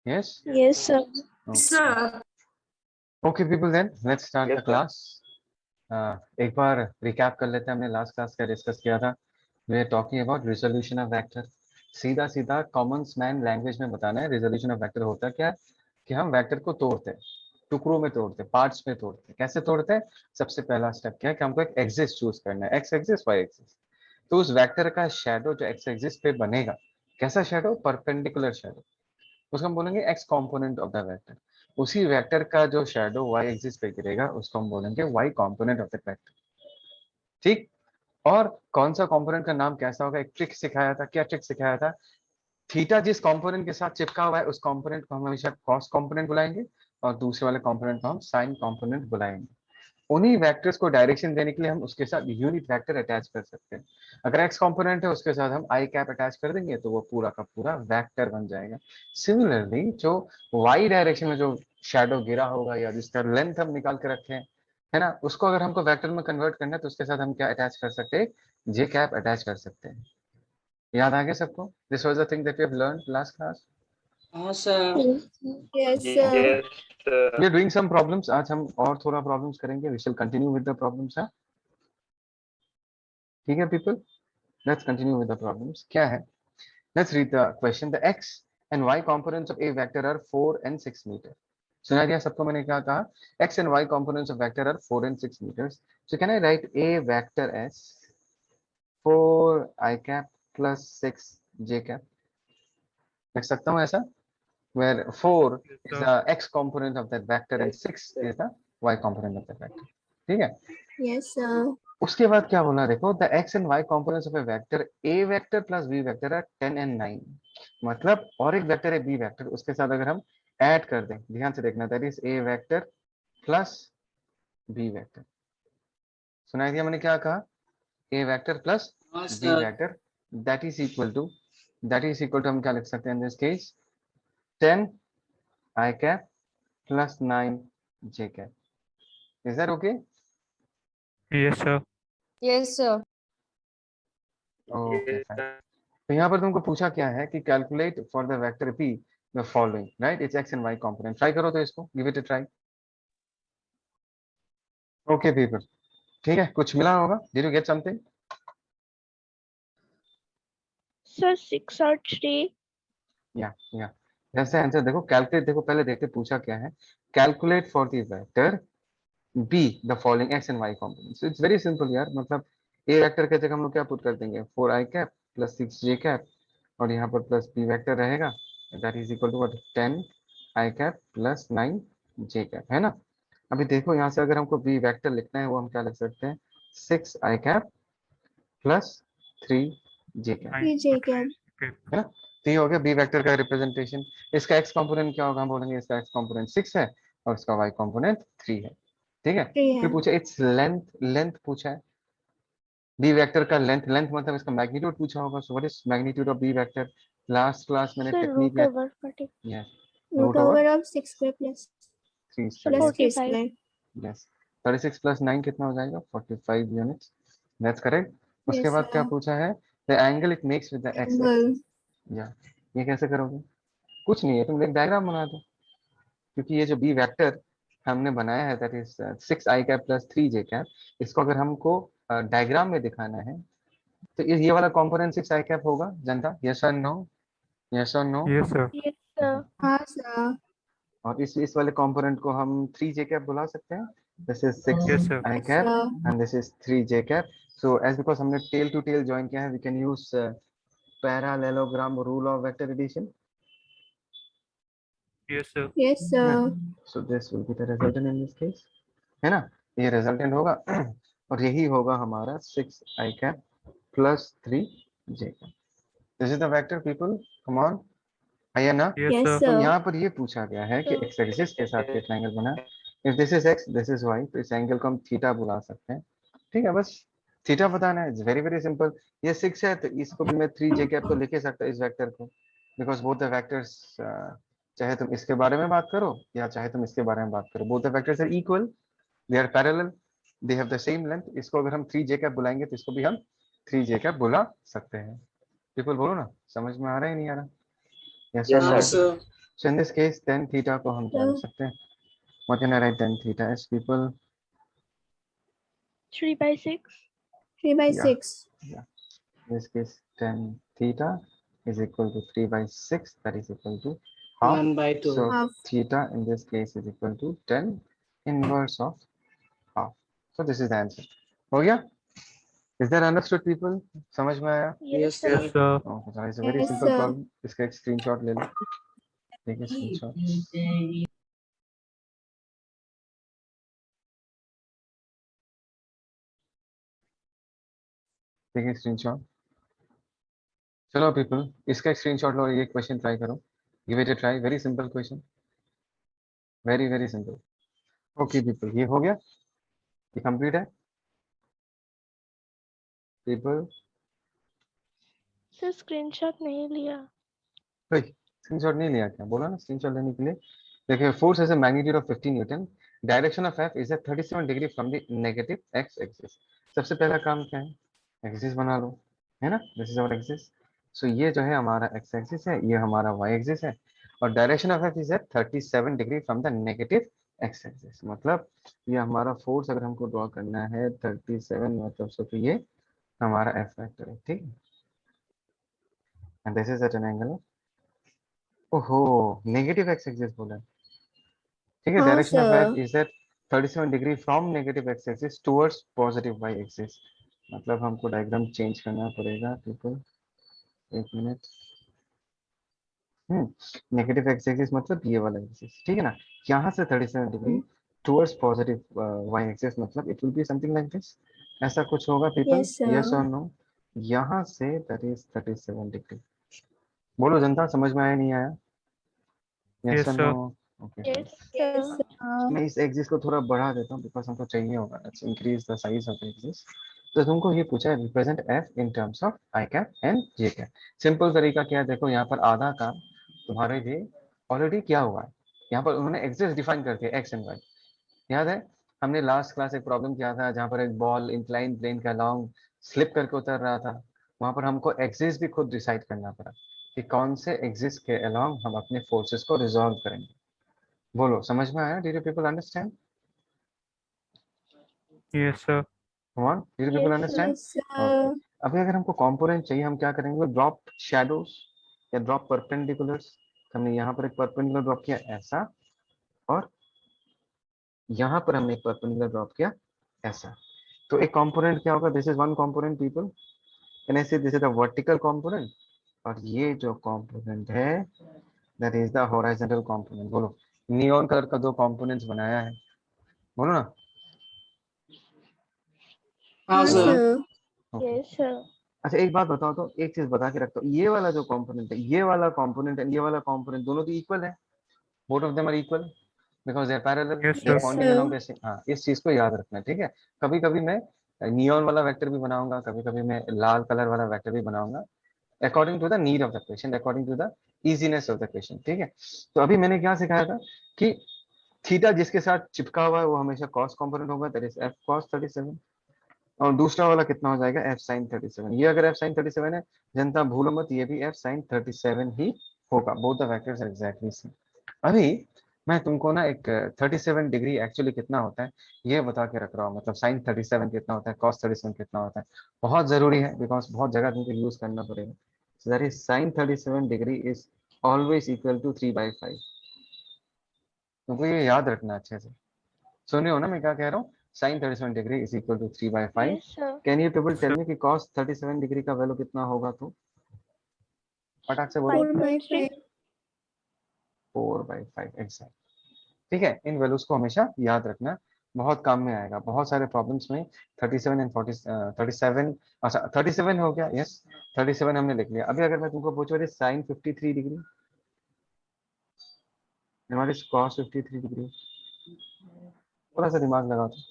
Yes? Yes, sir. Okay. Sir. Okay, people, then let's start Yes, the sir. class. एक बार recap कर लेते हैं, हमने लास्ट क्लास क्या डिस्कस किया था. We are talking about resolution of vector. सीधा सीधा कॉमन मैन लैंग्वेज में बताना है रिजोल्यूशन ऑफ वेक्टर होता क्या है कि हम वेक्टर को तोड़ते हैं, टुकड़ों में तोड़ते हैं, पार्ट्स में तोड़ते हैं. कैसे तोड़ते हैं? सबसे पहला स्टेप क्या है कि हमको एक एक्सिस चूज करना है, एक्स एक्सिस वाई एक्सिस. तो उस वेक्टर का शेडो जो एक्स एक्सिस पे बनेगा, कैसा शेडो? Perpendicular shadow. उसको हम बोलेंगे x component of the vector. उसी वेक्टर का जो शेडो वाई एक्सिस पे गिरेगा उसको हम बोलेंगे Y component of the vector. ठीक. और कौन सा कंपोनेंट का नाम कैसा होगा? एक ट्रिक सिखाया था. क्या ट्रिक सिखाया था? थीटा जिस कंपोनेंट के साथ चिपका हुआ है उस कंपोनेंट को हम हमेशा कॉस कंपोनेंट बुलाएंगे और दूसरे वाले कंपोनेंट को हम साइन कंपोनेंट बुलाएंगे. उन्हीं वेक्टर्स को डायरेक्शन देने के लिए हम उसके साथ यूनिट वेक्टर अटैच कर सकते हैं. अगर एक्स कंपोनेंट है उसके साथ हम आई कैप अटैच कर देंगे तो वो पूरा का पूरा वेक्टर बन जाएगा. सिमिलरली जो वाई डायरेक्शन में जो शेडो गिरा होगा या जिसका लेंथ हम निकाल के रखे हैं, है ना, उसको अगर हमको वेक्टर में कन्वर्ट करना है तो उसके साथ हम क्या अटैच कर सकते हैं? जे कैप अटैच कर सकते हैं. याद आ गया सबको? This was the thing that we have learned last class. हाँ sir. Yes, sir. Yes, we are doing some problems. आज हम और थोड़ा प्रॉब्लम्स करेंगे. We shall continue with the problems. ठीक है people, let's continue with the problems. क्या है? Let's read the question. The x and y components of a vector are 4 and 6 metre. सुना दिया सबको? मैंने क्या कहा? x and y components of vector are 4 and 6 meters. So can I write a vector as 4 I cap plus 6 j cap? लिख सकता हूँ ऐसा? Where 4 is the x component of that vector and 6 is the y component of that vector. ठीक है? Yes, sir. उसके बाद क्या बोला देखो? The X and Y components of A vector A vector plus B vector are 10 and 9. मतलब और एक वेक्टर है बी वेक्टर, उसके साथ अगर हम ऐड कर दें, ध्यान से देखना, that is A vector plus B vector. सुनाई दिया मैंने क्या कहा? ए वेक्टर प्लस हाँ B sir. Vector that is equal to हम क्या लिख सकते हैं in this case? 10 I cap plus 9 J cap. Is that okay? Yes, sir. Yes, sir. Okay fine. तो यहाँ पर तुमको पूछा क्या है कि calculate for the vector p the following, right? It's x and y component. Try करो तो इसको, give it a try. Okay people, ठीक है, कुछ मिला होगा? Did you get something? Sir, 6 or 3. या जैसे आंसर देखो, कैलकुलेट देखो, पहले देखते पूछा क्या है. Calculate for the vector b the following x and y component. So it's very simple यार. मतलब a वेक्टर के जगह हम लोग क्या पुट कर देंगे? 4i cap plus 6j cap और यहाँ पर प्लस b वेक्टर रहेगा, that is equal to what? 10i cap plus 9j cap, है ना? अभी देखो यहाँ से अगर हमको b वेक्टर लिखना है वो हम क्या लिख सकते हैं? 6i cap plus 3j cap, है ना? तो ये हो गया बी वेक्टर का रिप्रेजेंटेशन. इसका एक्स कंपोनेंट क्या होगा? हम बोलेंगे इसका एक्स कंपोनेंट 6 है और इसका वाई कंपोनेंट 3 है. ठीक है? फिर पूछा इट्स लेंथ पूछा है. बी वेक्टर का लेंथ मतलब इसका मैग्नीट्यूड पूछा होगा. So what is magnitude of B vector? Last class मैंने Sir, technique root over 40. Yes, Root over of 6 square plus 3 3 square. Yes. 36 plus 9 कितना हो जाएगा? 45 यूनिट्स. That's correct. उसके Yes, बाद क्या sir. पूछा है? The angle it makes with the X. Angle. या ये कैसे करोगे? कुछ नहीं है, तुम एक डायग्राम बना दो. क्योंकि ये जो बी वेक्टर हमने बनाया है that is 6i cap plus 3j cap, इसको अगर हमको डायग्राम में दिखाना है तो ये वाला कंपोनेंट 6i कैप होगा जनता. यस और नो? यस और no? Yes, sir. Yes, sir. हाँ, sir. और इस वाले कंपोनेंट को हम 3j कैप बुला सकते हैं. This is Yes, sir. 6i Yes, cap sir. And this is 3j cap. So as because हमने टेल टू टेल ज्वाइन किया है, we can use parallelogram rule of vector addition. Yes, sir. Yes, sir. So this will be the resultant in this case, है ना? ये resultant होगा और यही होगा हमारा 6i cap plus 3j cap. This is the vector people, come on, आइए ना? Yes, Yes, sir. तो sir. यहाँ पर ये पूछा गया है कि एक्स एक्सिस के साथ ये ट्रायंगल बना. If this is x, this is y, तो इस एंगल को हम थीटा बुला सकते हैं. ठीक है, बस थीटा बताना है. It's very very simple. ये 6 है तो इसको भी मैं 3j कैप तो लिख ही सकता इस वेक्टर को, बिकॉज बोथ द वेक्टर्स, चाहे तुम इसके बारे में बात करो या चाहे तुम इसके बारे में बात करो, both the vectors are equal, they are parallel, they have the same length. इसको अगर हम 3j कैप बुलाएंगे तो इसको भी हम 3j कैप बुला सकते हैं. पीपल बोलो ना, समझ में आ रहा है नहीं आ रहा? यस Yes, और हाँ no? sir. Sir. So in this case tan theta को हम क्या लिख सकते हैं? What can I write tan theta as people? 3/6. 3/6. Yeah. In this case tan theta is equal to 3/6, that is equal to half. 1/2. So Half. theta in this case is equal to tan inverse of half. So this is the answer. हो गया? Is that understood people? समझ में आया? Yes, sir. Yes, sir. Okay, so it's a very Yes, simple sir. problem. इसका एक screenshot ले लो. Take a screenshot. Take a screenshot. चलो people, इसका एक screenshot लो, ये question try करो. Give it a try. Very simple question. Very very simple. Okay people, ये हो गया? ये complete है? People, सर स्क्रीनशॉट नहीं लिया. स्क्रीनशॉट नहीं लिया क्या? बोला ना स्क्रीनशॉट लेने के लिए. देखिए force has a magnitude of 15 newton. Direction of F is at 37 degree from the negative X axis. सबसे पहला काम क्या है? एक्सिस बना लो, है ना? This is our axis. So ये जो है हमारा एक्स एक्सिस है, ये हमारा वाई एक्सिस है, और direction of F is at 37 degree from the negative X axis. मतलब ये हमारा फोर्स अगर हमको ड्रॉ करना है 37, मतलब सो तो ये हमारा एफ वेक्टर है, ठीक है? And this is at an angle. ओहो, नेगेटिव एक्स एक्सिस बोला है, ठीक है? हाँ, direction of sir. F is at 37 degree from negative X axis towards positive Y axis. मतलब हमको डायग्राम चेंज करना पड़ेगा पीपल. एक मिनट. नेगेटिव एक्स एक्सिस मतलब ये वाला एक्सिस, ठीक है ना? यहाँ से 37 degree towards positive Y axis, मतलब it will be something like this. ऐसा कुछ होगा पीपल? Yes, sir. यस और नो? यहाँ से दैट इज 37 डिग्री. बोलो जनता, समझ में आया नहीं आया? यस Yes, और sir. No? Okay. Yes, sir. मैं इस एक्सिस को थोड़ा बढ़ा देता हूँ बिकॉज हमको चाहिए होगा. Let's increase the size of axis. तो तुमको ये पूछा है represent F in terms of I cap and J cap. Simple तरीका क्या है? देखो यहाँ पर आधा का तुम्हारे लिए ऑलरेडी क्या हुआ है. यहाँ पर उन्होंने एक्सिस डिफाइन कर दिया एक्स एंड वाई. याद है हमने लास्ट क्लास एक प्रॉब्लम किया था जहाँ पर एक बॉल इंक्लाइन प्लेन का लॉन्ग स्लिप करके उतर रहा था. वहां पर हमको एक्सिस भी खुद डिसाइड करना पड़ा कि कौन से एक्सिस के अलोंग हम अपने फोर्सेस को रिजॉल्व करेंगे. बोलो, समझ में आया? Did you people understand? Yes, sir. Come on, did you people Yes, understand? Yes, sir. Okay. अभी अगर हमको कंपोनेंट चाहिए हम क्या करेंगे? ड्रॉप शैडोज या ड्रॉप परपेंडिकुलर्स. हमने यहाँ पर एक परपेंडिकुलर ड्रॉप किया ऐसा, और यहाँ पर हमने एक परपेंडिकुलर ड्रॉप किया ऐसा. तो एक कंपोनेंट क्या होगा? This is one component people. Can I say this is the vertical component, और ये जो कंपोनेंट है that is the horizontal component. बोलो, नियॉन कलर का दो कंपोनेंट्स बनाया है, बोलो ना. हाँ, हाँ, sir. sir. Okay. Yes, sir. अच्छा एक बात बताओ तो, एक चीज बता के रखता हूँ. ये वाला जो कंपोनेंट है, ये वाला कंपोनेंट एंड ये वाला कंपोनेंट दोनों तो इक्वल है. Both of them are equal because they are parallel, Yes, they are sir. Pointing sir. Along the same. हाँ, इस चीज को याद रखना है, ठीक है? कभी कभी मैं नियॉन वाला वेक्टर भी बनाऊंगा, कभी कभी मैं लाल कलर वाला वेक्टर भी बनाऊंगा, according to the need of the question, according to the easiness of the question, ठीक है? तो अभी मैंने क्या सिखाया था कि थीटा जिसके साथ चिपका हुआ है वो हमेशा कॉस कंपोनेंट होगा, दैट इज एफ कॉस 37, और दूसरा वाला कितना हो जाएगा? F sine 37. ये अगर एफ साइन 37 है जनता भूलो मत, ये भी एफ साइन 37 ही होगा. Both the vectors are exactly same. अभी मैं तुमको ना एक 37 डिग्री एक्चुअली कितना होता है ये बता के रख रहा हूँ. मतलब साइन 37 कितना होता है, कॉस 37 कितना होता है. बहुत जरूरी है बिकॉज बहुत जगह तुमको यूज करना पड़ेगा. So that is sine 37 degree is always equal to 3/5. तुमको ये याद रखना अच्छे से. सुन रहे हो ना मैं क्या कह रहा हूँ? Sine 37 degree is equal to 3/5. Yes, sir. Can you people tell Sir. Me कि cos 37 डिग्री का वैल्यू कितना होगा? तो फटाक से बोलो. 4/5. 4/5 एग्जैक्ट. ठीक है, इन वैल्यूज को हमेशा याद रखना, बहुत काम में आएगा. बहुत सारे प्रॉब्लम्स में 37 एंड 37, अच्छा 37 हो गया. यस, 37 हमने लिख लिया. अभी अगर मैं तुमको पूछूं साइन 53 डिग्री, हमारे cos 53 डिग्री, थोड़ा सा दिमाग लगाओ तो.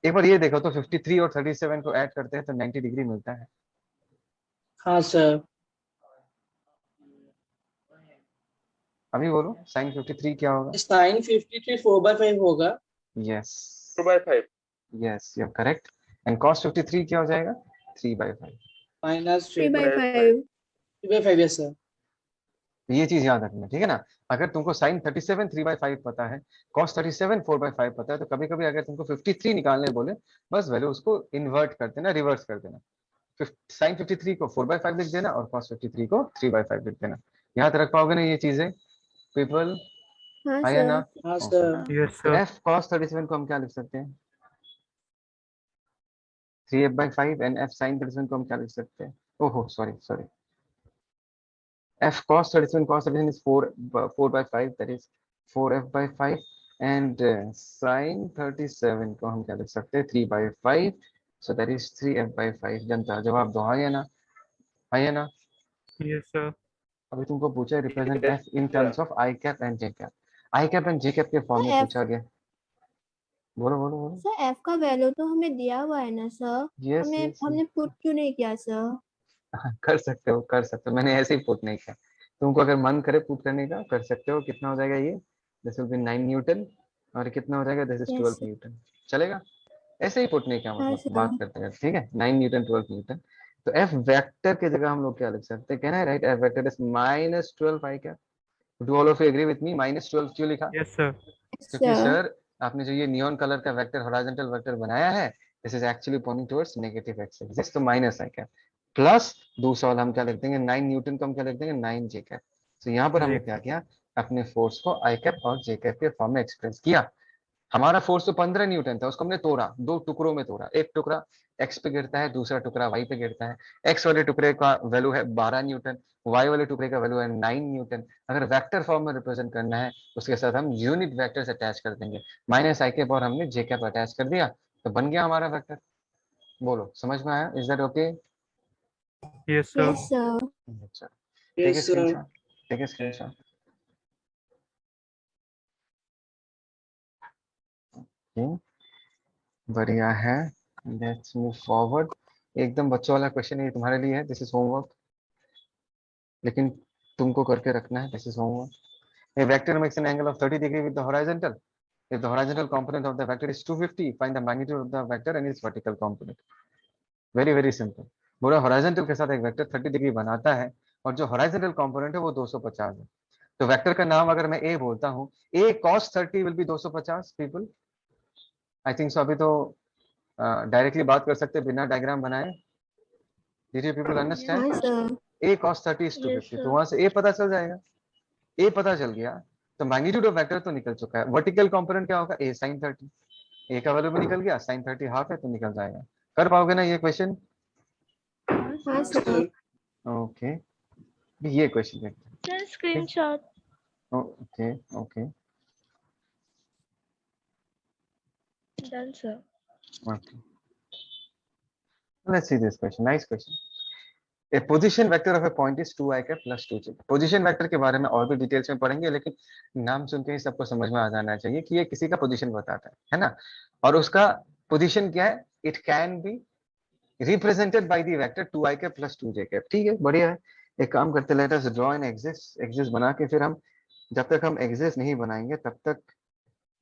एक बार ये देखो तो 53 और 37 को ऐड करते हैं तो 90 डिग्री मिलता है. हाँ, sir. अभी बोलो साइन 53 क्या होगा? Sin 53 4/5 होगा. Yes 2/5. Yes, you are correct. And cos 53 क्या हो जाएगा? 3/5. Minus 3/5. 3/5. Yes, sir. तो ये चीज याद रखना, ठीक है ना। अगर तुमको साइन 37 3/5 पता है, कॉस 37 4/5 पता है, तो कभी कभी अगर तुमको 53 निकालने बोले, बस वैल्यू उसको इन्वर्ट कर देना, रिवर्स कर देना। साइन 53 को 4/5 लिख देना और कॉस 53 को 3/5 लिख देना। याद रख पाओगे ना ये चीजें पीपल? हाँ है ना? सर। हाँ Okay. सर। Yes, तो sir. f cos 37 को हम क्या लिख सकते हैं? 3f/5 एंड f sin 37 को हम क्या लिख सकते हैं? ओहो sorry sorry, f cos 37 is 4/5, that is 4f/5, and sin 37 को हम क्या लिख सकते हैं? 3/5, so that is 3f/5। जनता जवाब दो, हाँ या ना? हाँ या ना? Yes, sir. अभी तुमको पूछा represent f in terms of i cap and j cap. i cap and j cap के फॉर्म में F पूछा गया। बोलो बोलो बोलो। सर, F का वैल्यू तो हमें दिया हुआ है ना सर। यस हमें यस, हमने पुट क्यों नहीं किया सर? कर सकते हो कर सकते हो, मैंने ऐसे ही पुट नहीं किया। तुमको अगर मन करे पुट करने का कर सकते हो। कितना हो जाएगा ये? दिस विल बी 9 न्यूटन, और कितना हो जाएगा? This is yes 12 sir. Newton. चलेगा? ऐसे ही पुट नहीं किया, हाँ मतलब बात सर। करते हैं, ठीक है। 9 न्यूटन 12 न्यूटन। तो एफ वेक्टर की जगह हम लोग क्या लिख सकते हैं? कहना है right, F vector is -12 I क्या? Do all of you agree with me? -12 क्यों लिखा? Yes, sir. क्योंकि सर। सर आपने जो ये नियॉन कलर का वेक्टर हॉरिजॉन्टल वेक्टर बनाया है, this is actually pointing towards negative X axis, तो माइनस है क्या, प्लस दूसरा वाला हम क्या लिख देंगे? 9 न्यूटन को हम क्या लिख देंगे? 9 जे कैप। तो यहाँ पर हमने Yes, क्या किया? अपने फोर्स को आई कैप और जे कैप के फॉर्म में एक्सप्रेस किया। हमारा फोर्स तो 15 न्यूटन था, उसको हमने तोड़ा, दो टुकड़ों में तोड़ा। एक टुकड़ा एक्स पे गिरता है, दूसरा टुकड़ा वाई पे गिरता है। एक्स वाले टुकड़े का वैल्यू है 12 न्यूटन, वाई वाले टुकड़े का वैल्यू है 9 न्यूटन। अगर वेक्टर फॉर्म में रिप्रेजेंट करना है, उसके साथ हम यूनिट वेक्टर्स अटैच कर देंगे। माइनस आई कैप और हमने जे कैप अटैच कर दिया, तो बन गया हमारा वेक्टर। बोलो समझ में आया? Is that okay? yes, sir. Yes sir. अच्छा, take a yes sir. Screenshot, take a screenshot. बढ़िया है, लेट्स मूव फॉरवर्ड। एकदम बच्चों वाला क्वेश्चन है, तुम्हारे लिए है, दिस इज होमवर्क, लेकिन तुमको करके रखना है, this is homework. A vector makes an angle of 30 degree with the horizontal. If the horizontal component of the vector is 250, find the magnitude of the vector and its vertical component. Very very simple। बोला horizontal के साथ एक vector 30 degree बनाता है, और जो horizontal component है वो 250 है। तो वेक्टर का नाम अगर मैं A बोलता हूँ, A cos 30 will be 250 people। I think so. अभी तो डायरेक्टली बात कर सकते हैं बिना डायग्राम बनाए। Did you people understand? हाँ sir. A cos 30 is yes 250, तो सर। वहां से A पता चल जाएगा। A पता चल गया तो मैग्नीट्यूड ऑफ वेक्टर तो निकल चुका है। वर्टिकल कंपोनेंट क्या होगा? A sin 30। A का वैल्यू भी निकल गया, sin 30 हाफ है तो निकल जाएगा। कर पाओगे ना ये क्वेश्चन? हाँ हाँ सर। सर। ओके, ये क्वेश्चन देखते हैं। Sir screenshot. Okay okay done sir. Okay, let's see this question, nice question। A position vector of a point is 2i cap plus 2j। Position vector के बारे में और भी डिटेल्स में पढ़ेंगे, लेकिन नाम सुन के ही सबको समझ में आ जाना चाहिए कि ये किसी का पोजीशन बताता है ना। और उसका पोजीशन क्या है? It can be represented by the vector 2i cap plus 2j cap। ठीक है, बढ़िया है। एक काम करते, let us draw an axis. Axis बना के फिर हम, जब तक हम एक्सिस नहीं बनाएंगे तब तक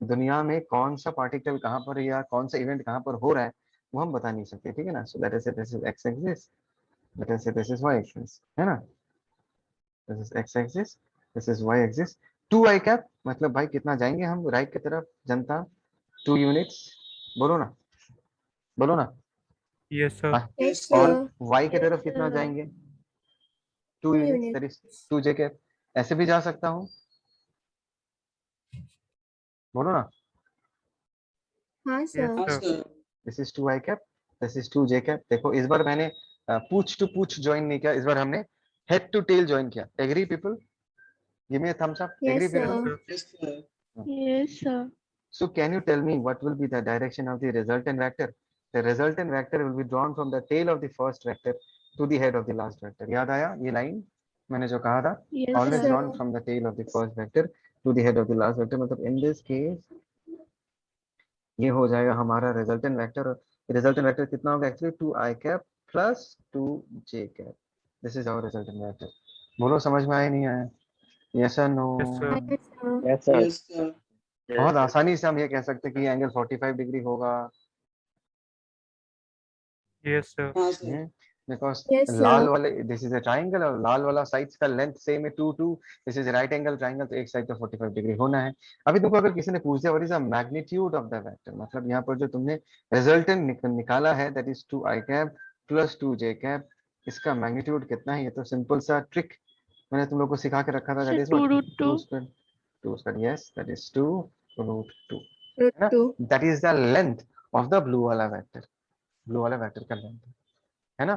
दुनिया में कौन सा पार्टिकल कहाँ पर या कौन सा इवेंट कहाँ पर हो रहा है वो हम बता नहीं सकते, ठीक है ना। सो let us say this is X axis, let us say this is Y axis, है ना। This is X axis, this is Y axis. 2i cap मतलब भाई कितना जाएंगे हम राइट की तरफ? जनता 2 यूनिट्स, बोलो ना, बोलो ना। Yes, sir. हाँ, यस और सर। y की तरफ यस कितना सर। जाएंगे? 2 2 units, that is units. 2j cap. ऐसे भी जा सकता हूँ, बोलो ना। हाँ Yes, सर। हाँ sir. Sir. This is 2i cap, this is 2j cap. देखो इस बार मैंने पूछ टू पूछ ज्वाइन नहीं किया, इस बार हमने हेड टू टेल ज्वाइन किया। Agree people? Give me a thumbs up. Agree yes Yes, people? Sir. sir. Yes sir. Yes sir. So can you tell me what will be the direction of the resultant vector? The resultant vector will be drawn from the tail of the first vector to the head of the last vector। याद आया ये line मैंने जो कहा था? Yes Always sir. drawn from the tail of the first vector to the head of the last vector। मतलब in this case ये हो जाएगा हमारा रिजल्टेंट वेक्टर। रिजल्टेंट वेक्टर कितना होगा actually? 2i cap plus 2j cap. This is our resultant vector. बोलो समझ में आया नहीं आया? यस और no? Yes, sir. Yes sir. Yes sir. Yes sir. बहुत आसानी से हम ये कह सकते हैं कि एंगल 45 डिग्री होगा। Yes, sir. हाँ सर। बिकॉज Yes, लाल sir. वाले दिस इज अ ट्राइंगल और लाल वाला साइड्स का लेंथ सेम है 2 2, this is right angle triangle, तो एक साइड तो 45 डिग्री होना है। अभी तुमको अगर किसी ने पूछ दिया what is the magnitude of the vector, मतलब यहाँ पर जो तुमने रिजल्टेंट निकाला है that is 2i cap plus 2j cap, इसका मैग्नीट्यूड कितना है, ये तो सिंपल सा ट्रिक मैंने तुम लोग को सिखा के रखा था, that Sir, is 2 what root 2. 2 square, yes that is 2 √2, Root है ना, 2. That is the length of the blue वाला वेक्टर, ब्लू वाला वेक्टर का लेंथ, है ना।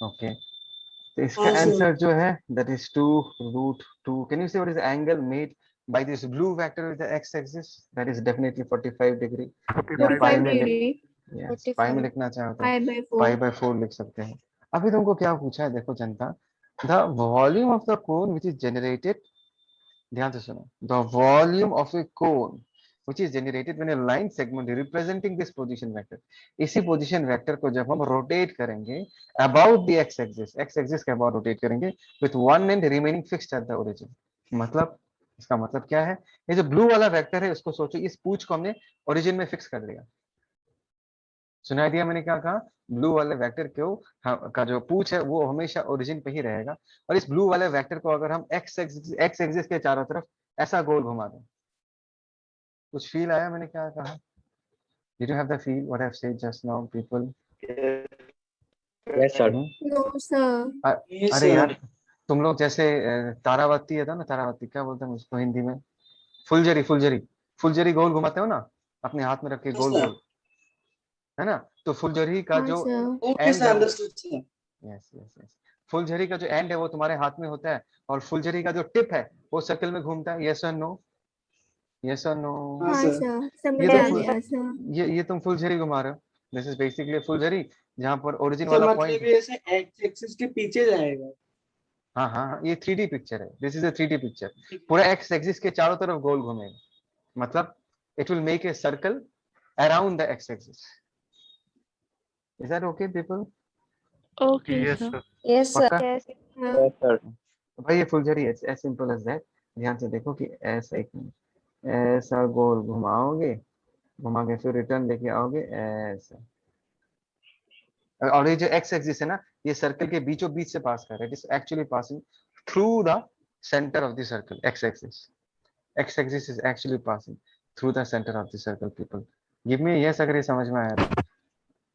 ओके, तो इसका हाँ सर। आंसर जो है that is 2 √2। Can you see what is the angle made by this blue vector with the x-axis? That is definitely 45 degree, या 45 पाई 45 में degree. लिख, degree. यस पाई में 45. लिखना चाहो तो Pi by 4. पाई बाय 4 लिख सकते हैं। अभी तुमको क्या पूछा है, देखो जनता, the volume of the cone which is generated, ध्यान से सुनो, the volume of a cone which is generated when a line segment representing this position vector, इसी पोजीशन वेक्टर को जब हम रोटेट करेंगे about the x axis, x axis के about rotate करेंगे with one and remaining fixed at the origin, मतलब इसका मतलब क्या है, ये जो ब्लू वाला वेक्टर है उसको सोचो, इस पूछ को हमने ओरिजिन में फिक्स कर लिया, सुनाई दिया मैंने क्या कहा, ब्लू वाले वेक्टर का जो पूछ है वो हमेशा ओरिजिन पे ही रहेगा, और इस ब्लू वाले वेक्टर को अगर हम एक्स एक्सिस के चारों तरफ ऐसा गोल घुमा दें, कुछ फील आया मैंने क्या कहा, did you have the feel what I've said just now people? Yes, sir. No, sir. Yes, अरे sir. यार तुम लोग जैसे तारावती है था ना, तारावती क्या बोलते हैं उसको हिंदी में, फुलझड़ी फुलझड़ी, फुलझड़ी गोल घुमाते हो ना अपने हाथ में रख के हाँ गोल सर। गोल, है ना, तो फुलझड़ी का हाँ जो sir. ओके एंड सर, है वो, understood sir. Yes yes yes, फुलझड़ी का जो एंड है वो तुम्हारे हाथ में होता है, और फुलझड़ी का जो टिप है वो सर्कल में घूमता है, यस और नो, यस और नो, हाँ हाँ सर। sir. ये समझ तो आ गया sir. ये तुम फुलझड़ी घुमा रहे हो, दिस इज बेसिकली फुलझड़ी, जहां पर ओरिजिन सर वाला पॉइंट, मतलब ये ऐसे एक्स एक्सिस के पीछे जाएगा। हाँ हाँ हाँ, ये 3D पिक्चर है, this is a 3D picture, पूरा एक्स एक्सिस के चारों तरफ गोल घूमेगा, मतलब it will make a circle around the x axis, is that okay people? Okay Yes, sir. sir. Yes, sir. पक्का? Yes. हाँ. Yes, sir. तो भाई ये फुलझड़ी है, एज सिंपल एज दैट, ध्यान से देखो कि ऐसा एक ऐसा गोल घुमाओगे, घुमा के फिर रिटर्न लेके आओगे ऐसा, और ये जो एक्स एक्सिस है ना, ये सर्कल के बीचों बीच से पास कर रहा है, it is actually passing through the centre of the circle, x axis, x axis is actually passing through the centre of the circle people, give me yes अगर ये समझ में आया तो,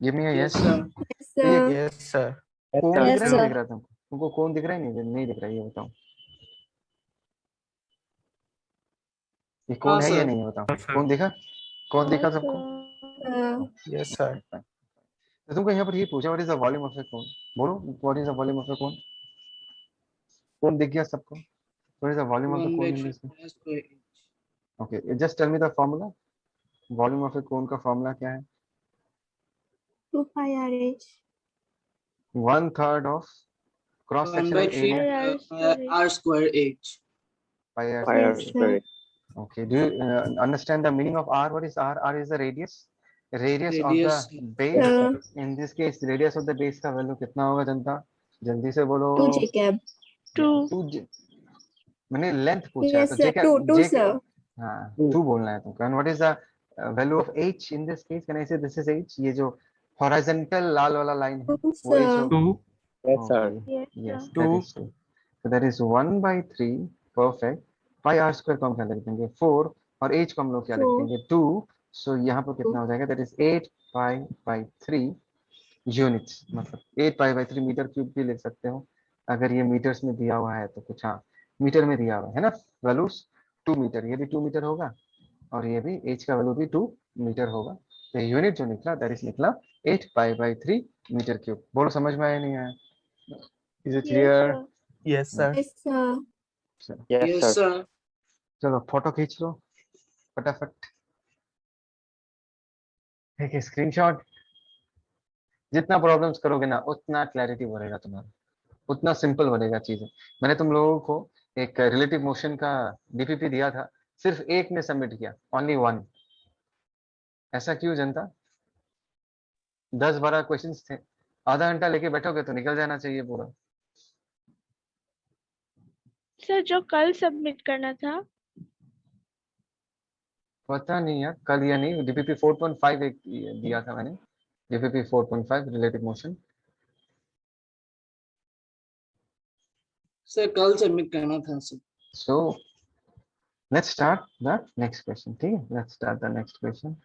give me yes yes. Sir. Yes तो ये sir. Yes, sir. Yes, कौन sir. दिख Yes, रहा है नहीं sir. दिख रहा तुमको, तुमको कौन दिख रहा है नहीं दिख रहा है, ये बताओ, ये हाँ कौन है या सर। नहीं है बताओ, Yes, sir. कौन दिखा, कौन हाँ दिखा सबको? sir. Yes, sir. तो तुमको यहाँ पर ये पूछा what is the volume of a cone, बोलो what is the volume of a cone, कौन दिख गया सबको, what is the volume of the one by cone in three this, pi square h. Okay just tell me the formula, volume of a cone का formula क्या है, 2 pi RH. 1/3 of cross one by sectional three area R square. R square h. Pi are Fire Yes square, sir. spirit. okay do you understand the meaning of r, what is r, r is the radius of the radius. base, Yes, Sir. sir. in this case radius of the base का value कितना होगा जनता, जल्दी से बोलो, 2 Jacob. 2. मैंने length पूछा है Yes तो sir. जे क्या 2 जे, sir. हाँ Two. 2 बोलना है तुमको, and what is the value of h in this case, can I say this is h, ये जो हॉरिजॉन्टल लाल वाला लाइन है 2 वो h sir. होगा, 2. Yes, sir. okay Yes yes sir. that 2. is 2, so that is 1/3 perfect, pi r square को हम क्या लिख देंगे 4, और h को हम लोग क्या लिख 4. देंगे 2, सो यहाँ पर कितना हो जाएगा, that is 8 pi/3 यूनिट्स, मतलब 8 pi/3 मीटर क्यूब भी लिख सकते हो, अगर ये मीटर्स में दिया हुआ है तो कुछ, हाँ मीटर में दिया हुआ है ना, वैल्यूज 2 मीटर, ये भी 2 मीटर होगा, और ये भी h का वैल्यू भी 2 मीटर होगा, तो यूनिट जो निकला दैट इज निकला 8 pi/3 मीटर क्यूब, बोलो समझ में आया नहीं आया, is it Yes clear? sir. Yes, sir. Yes sir. Yes, yes sir. Sir. चलो फोटो खींच लो फटाफट, एक स्क्रीनशॉट, जितना प्रॉब्लम्स करोगे ना उतना क्लैरिटी बढ़ेगा तुम्हारा, उतना सिंपल बनेगा चीजें, मैंने तुम लोगों को एक रिलेटिव मोशन का डीपीपी दिया था, सिर्फ एक ने सबमिट किया, ओनली वन, ऐसा क्यों जनता, 10-12 क्वेश्चंस थे, आधा घंटा लेके बैठोगे तो निकल जाना चाहिए पूरा, सर जो कल सबमिट करना था. पता नहीं यार कल या नहीं, डीपीपी 4.5 एक दिया था मैंने, डीपीपी 4.5 रिलेटिव मोशन, सर कल सबमिट करना था sir. So let's start the next question. ठीक है, let's start the next question.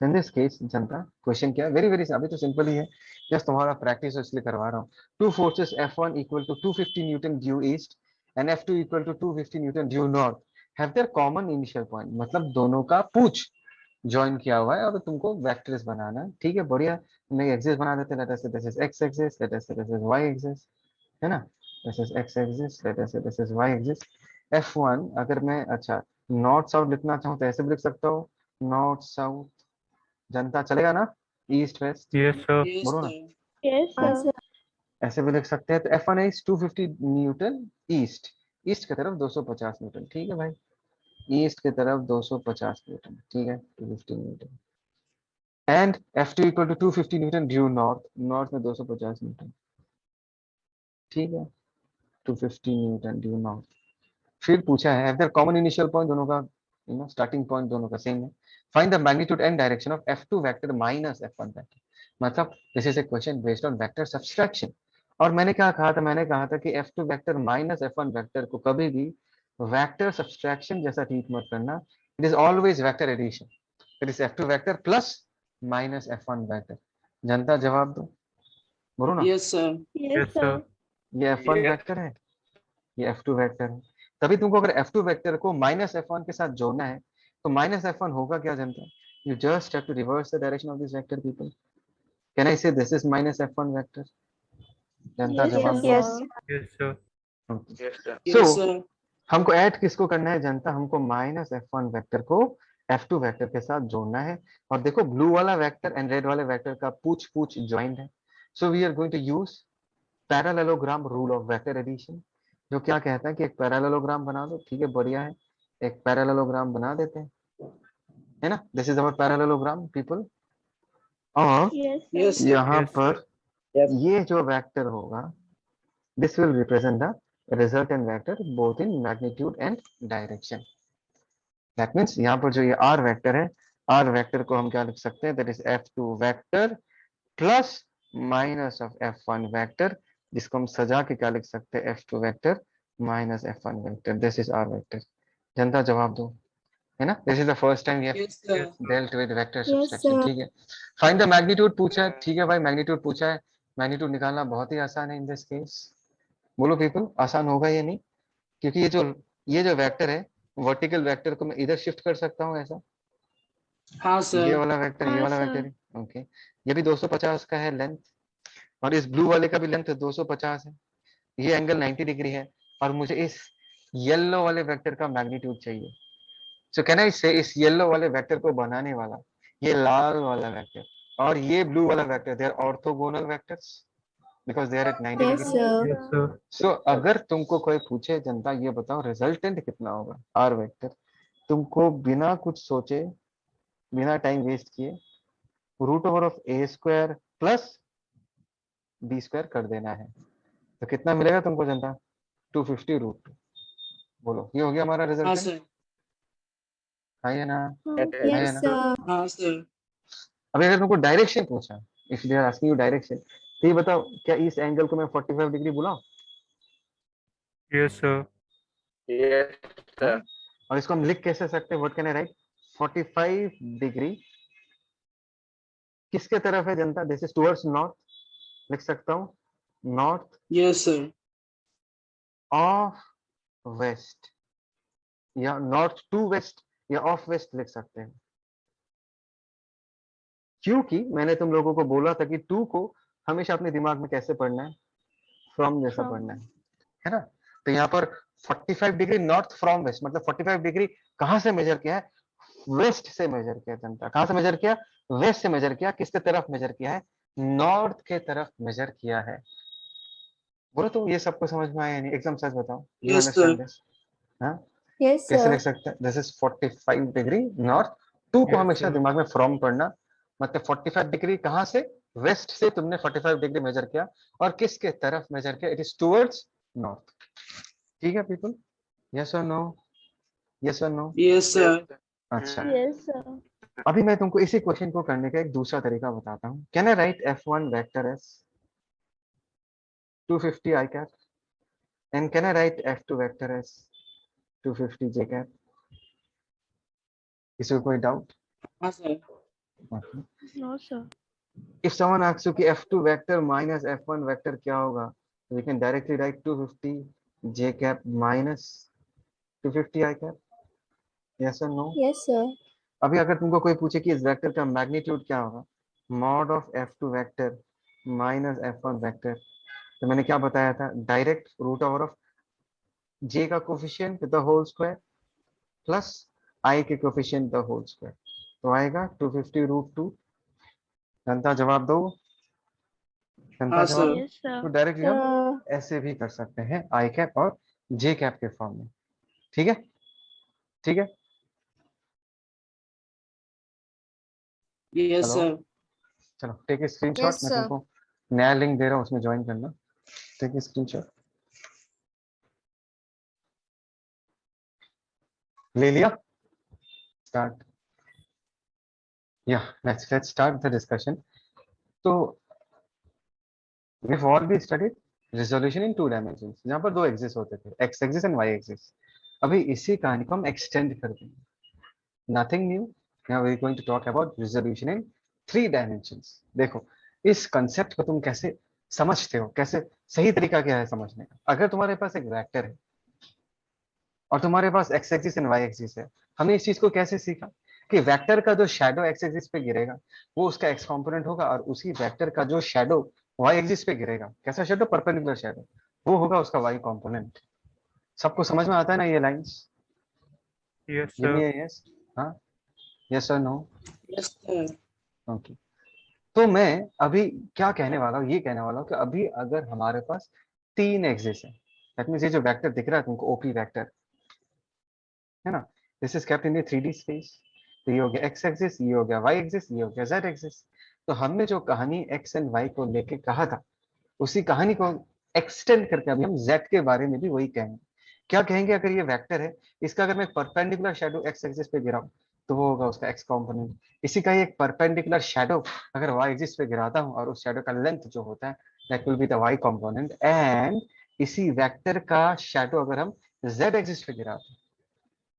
In this case, Janata question क्या है? वेरी वेरी अभी तो सिंपल ही है, जस्ट तुम्हारा प्रैक्टिस इसलिए करवा रहा हूँ. Two forces F1 equal to 250 newton due east and F2 equal to 250 newton due north have their common initial point. मतलब दोनों का पूछ ज्वाइन किया हुआ है और तुमको वेक्टर्स बनाना है. ठीक है, बढ़िया. मैं एक्सिस बना देते हैं. Late us say this is x axis, let us say this is y axis, है ना. This is x axis, let us say this is y axis. F1 अगर मैं अच्छा नॉर्थ साउथ लिखना चाहूँ तो ऐसे भी लिख सकता हूँ, नॉर्थ साउथ. जनता चलेगा ना, east west, Yes, sir. Yes बोलो ना. सर। Yes, sir. ऐसे भी लिख सकते हैं. तो F1 is 250 Newton east, east की तरफ 250 न्यूटन. ठीक है भाई, ईस्ट की तरफ 250 न्यूटन. ठीक है, 250 newton. And F2 equal to 250 newton due north, north में 250 न्यूटन. ठीक है, 250 न्यूटन ड्यू नॉर्थ. फिर पूछा है देयर कॉमन इनिशियल पॉइंट, दोनों का स्टार्टिंग पॉइंट दोनों का सेम है. Find the magnitude and direction of F2 vector minus F1 vector. मतलब this is a question based on vector subtraction. और मैंने क्या कहा था, मैंने कहा था कि F2 vector minus F1 vector को कभी भी वेक्टर सब्सट्रैक्शन जैसा ट्रीट मत करना. It is always vector addition. It is F2 vector plus minus F1 vector. जनता जवाब दो, बोलो ना. Yes sir. Yes, Yes, sir. sir. ये F1 वेक्टर है, ये F2 वेक्टर है. तभी तुमको अगर F2 वेक्टर को माइनस F1 के साथ जोड़ना है तो माइनस F1 होगा क्या जनता. You just have to reverse the direction of this vector people. Can I say this is minus F1 vector. जनता Yes, जवाब दो. yes. Yes, sir. Yes, sir. So yes sir. हमको ऐड किसको करना है जनता, हमको माइनस F1 वेक्टर को F2 vector के साथ जोड़ना है. और देखो ब्लू वाला वेक्टर एंड रेड वाले वेक्टर का पूछ पूछ ज्वाइंट है. So we are going to use parallelogram rule of vector addition, जो क्या कहता है कि एक पैरेललोग्राम बना दो. ठीक है, बढ़िया है, एक पैरेललोग्राम बना देते हैं, है ना. This is our parallelogram people. और Yes, sir. Yes sir. यहाँ Yes. पर Yes. ये जो वेक्टर होगा, this will represent the resultant vector both in magnitude and direction. That means यहाँ पर जो ये आर वेक्टर है, आर वेक्टर को हम क्या लिख सकते हैं, that is F2 vector plus minus of F1 vector, जिसको हम सजा के क्या लिख सकते हैं, F2 vector minus F1 vector. This is R vector. जनता जवाब दो, है ना. This is the first time we yes sir. Dealt with vector Yes, subtraction. sir. ठीक है. फाइंड द मैग्नीट्यूड पूछा है. ठीक है भाई, मैग्नीट्यूड पूछा है. मैग्नीट्यूड निकालना बहुत ही आसान है इन दिस केस. बोलो पीपल, आसान होगा या नहीं. क्योंकि ये जो वेक्टर है, वर्टिकल वेक्टर को मैं इधर शिफ्ट कर सकता हूँ ऐसा. हाँ ये सर। वाला वेक्टर, ये हाँ, वाला sir. वेक्टर है. ओके, ये भी 250 का है लेंथ, और इस ब्लू वाले का भी लेंथ 250 है. ये एंगल 90 डिग्री है, और मुझे इस येलो वाले वेक्टर का मैग्नीट्यूड चाहिए. सो कैन आई से इस येलो वाले वेक्टर को बनाने वाला, ये लाल वाला वेक्टर और ये ब्लू वाला vector, they are orthogonal vectors because they are at 90 Yes, degree. sir. Yes, sir. So अगर तुमको कोई पूछे जनता, ये बताओ रिजल्टेंट कितना होगा आर वेक्टर, तुमको बिना कुछ सोचे, बिना टाइम वेस्ट किए, root over of a square plus b square कर देना है. तो कितना मिलेगा तुमको जनता, 250 रूट. बोलो, ये हो गया हमारा हाँ रिजल्टेंट. सर। है ना, Yes, है Yes, ना. sir. हाँ सर। अभी अगर तुमको डायरेक्शन पूछा, if they are asking you direction, तो ये बताओ क्या इस एंगल को मैं 45 डिग्री बुलाऊं. Yes, sir. yes, sir. और इसको हम लिख कैसे सकते हैं, what can I right, 45 degree किसके तरफ है जनता, दिस इज टुवर्ड्स नॉर्थ. लिख सकता हूँ north yes sir. Of west, या नॉर्थ टू वेस्ट, या ऑफ वेस्ट लिख सकते हैं. क्योंकि मैंने तुम लोगों को बोला था कि टू को हमेशा अपने दिमाग में कैसे पढ़ना है, फ्रॉम जैसा From. पढ़ना है ना. तो यहाँ पर 45 डिग्री नॉर्थ फ्रॉम वेस्ट, मतलब 45 डिग्री कहाँ से मेजर किया है, वेस्ट से मेजर किया. जनता कहाँ से मेजर किया, वेस्ट से मेजर किया. किसके तरफ मेजर किया है, नॉर्थ के तरफ मेजर किया है. बोलो तो ये सबको समझ में आया नहीं, एकदम सच बताओ, you yes sir. Understand this. हाँ, Yes, कैसे sir. लिख सकते हैं, this is 45 degree north. Two को Yes, हमेशा sir. दिमाग में फ्रॉम पढ़ना, मतलब 45 डिग्री कहाँ से, वेस्ट से तुमने 45 डिग्री मेजर किया, और किसके तरफ मेजर किया, इट इज टुवर्ड्स नॉर्थ. ठीक है पीपल, यस और नो, यस और नो. Yes sir. अच्छा, Yes, sir. अभी मैं तुमको इसी क्वेश्चन को करने का एक दूसरा तरीका बताता हूँ. Can I right F1 vector S 250 I cap. And can I write F2 vector as 250 j cap? इसमें कोई doubt? हाँ sir. Okay. No, sir. If someone asks you कि F2 vector minus F1 vector क्या होगा, we can directly write 250 j cap minus 250 I cap. Yes or no? Yes, sir. अभी अगर तुमको कोई पूछे कि इस वेक्टर का मैग्नीट्यूड क्या होगा, mod of F2 vector minus F1 vector, तो मैंने क्या बताया था, direct root over of j का coefficient the whole square plus i के कोफिशिएंट द होल स्क्वायर, तो आएगा 250 रूट 2। जनता जवाब दो, जनता हाँ जवाब सर। दो। Yes, sir. तो डायरेक्टली हम ऐसे भी कर सकते हैं आई कैप और जे कैप के फॉर्म में। ठीक है, ठीक है। Yes hello, sir. चलो टेक ए स्क्रीनशॉट, Yes, मैं sir. तुमको नया लिंक दे रहा हूँ, उसमें ज्वाइन करना। टेक ए स्क्रीनशॉट, ले लिया? स्टार्ट, या लेट्स स्टार्ट द डिस्कशन। तो we've already studied resolution in 2 dimensions, जहाँ पर 2 एक्सिस होते थे, x axis and y axis. अभी इसी कहानी को हम एक्सटेंड कर देंगे, nothing new. Now we are going to talk about resolution in 3 dimensions. देखो इस कंसेप्ट को तुम कैसे समझते हो, कैसे सही तरीका क्या है समझने का। अगर तुम्हारे पास एक वेक्टर है और तुम्हारे पास x axis and y axis है, हमने इस चीज को कैसे सीखा कि वेक्टर का जो शैडो x एक्सिस पे गिरेगा वो उसका x कंपोनेंट होगा, और उसी वेक्टर का जो शैडो y एक्सिस पे गिरेगा, कैसा शैडो, परपेंडिकुलर शैडो, वो होगा उसका y कंपोनेंट। सबको समझ में आता है ना ये lines? Yes, give me sir. ए यस, हाँ, यस और नो? Yes sir. ओके। तो मैं अभी क्या कहने वाला हूँ, ये कहने वाला हूँ कि अभी अगर हमारे पास 3 एक्सिस है, दैट मींस ये जो वेक्टर दिख रहा है तुमको ओपी वेक्टर है ना, this is kept in the 3D space. तो ये हो गया x एक्सिस, ये हो गया y एक्सिस, ये हो गया z एक्सिस। तो हमने जो कहानी x एंड y को लेके कहा था, उसी कहानी को एक्सटेंड करके अभी हम z के बारे में भी वही कहेंगे। क्या कहेंगे, अगर ये वेक्टर है, इसका अगर मैं परपेंडिकुलर शैडो x एक्सिस पे गिराऊं तो वो होगा उसका x कंपोनेंट। इसी का ही एक परपेंडिकुलर शैडो अगर y एक्सिस पे गिराता हूं और उस शैडो का लेंथ जो होता है that will be the y component. And इसी वेक्टर का शैडो अगर हम z एक्सिस पे गिराते हैं,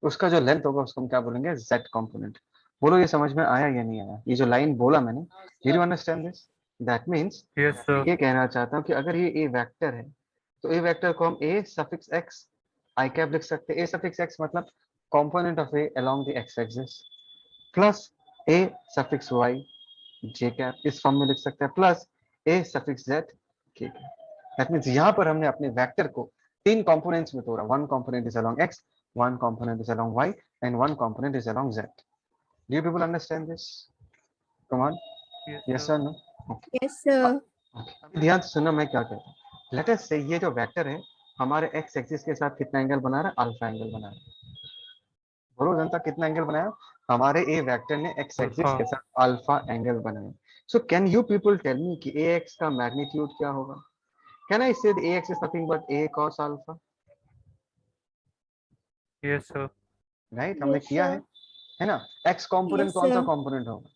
उसका जो लेंथ होगा उसको हम क्या बोलेंगे, z कंपोनेंट। बोलो ये समझ में आया या नहीं आया, ये जो लाइन बोला मैंने, did you understand this? That means Yes, sir. ये कहना चाहता हूँ कि अगर ये ए वेक्टर है तो ए वेक्टर को हम a suffix x i cap लिख सकते हैं। ए सफिक्स एक्स मतलब component of a along the x axis, plus a suffix y j cap, इस फॉर्म में लिख सकते हैं, plus a suffix z k cap. That means यहाँ पर हमने अपने वेक्टर को 3 कंपोनेंट्स में तोड़ा, one component is along x, one component is along y, and one component is along z. Do you people understand this? Come on, Yes, yes sir. or no? Okay. Yes, sir. Okay. अभी ध्यान से सुनना मैं क्या कहता हूँ। Late us से ये जो वेक्टर है हमारे x एक्सिस के साथ कितना एंगल बना रहा है, अल्फा एंगल बना रहा है। बोलो जनता, कितना एंगल बनाया हमारे ए वेक्टर ने x एक्सिस के Alpha. साथ अल्फा एंगल बनाया। So can you people tell me कि ax का मैग्नीट्यूड क्या होगा? कैन आई से ax is nothing but a cos alpha? Yes, sir. Right, हमने Yes, किया sir. है ना। x कंपोनेंट Yes, कौन सा sir. कंपोनेंट होगा,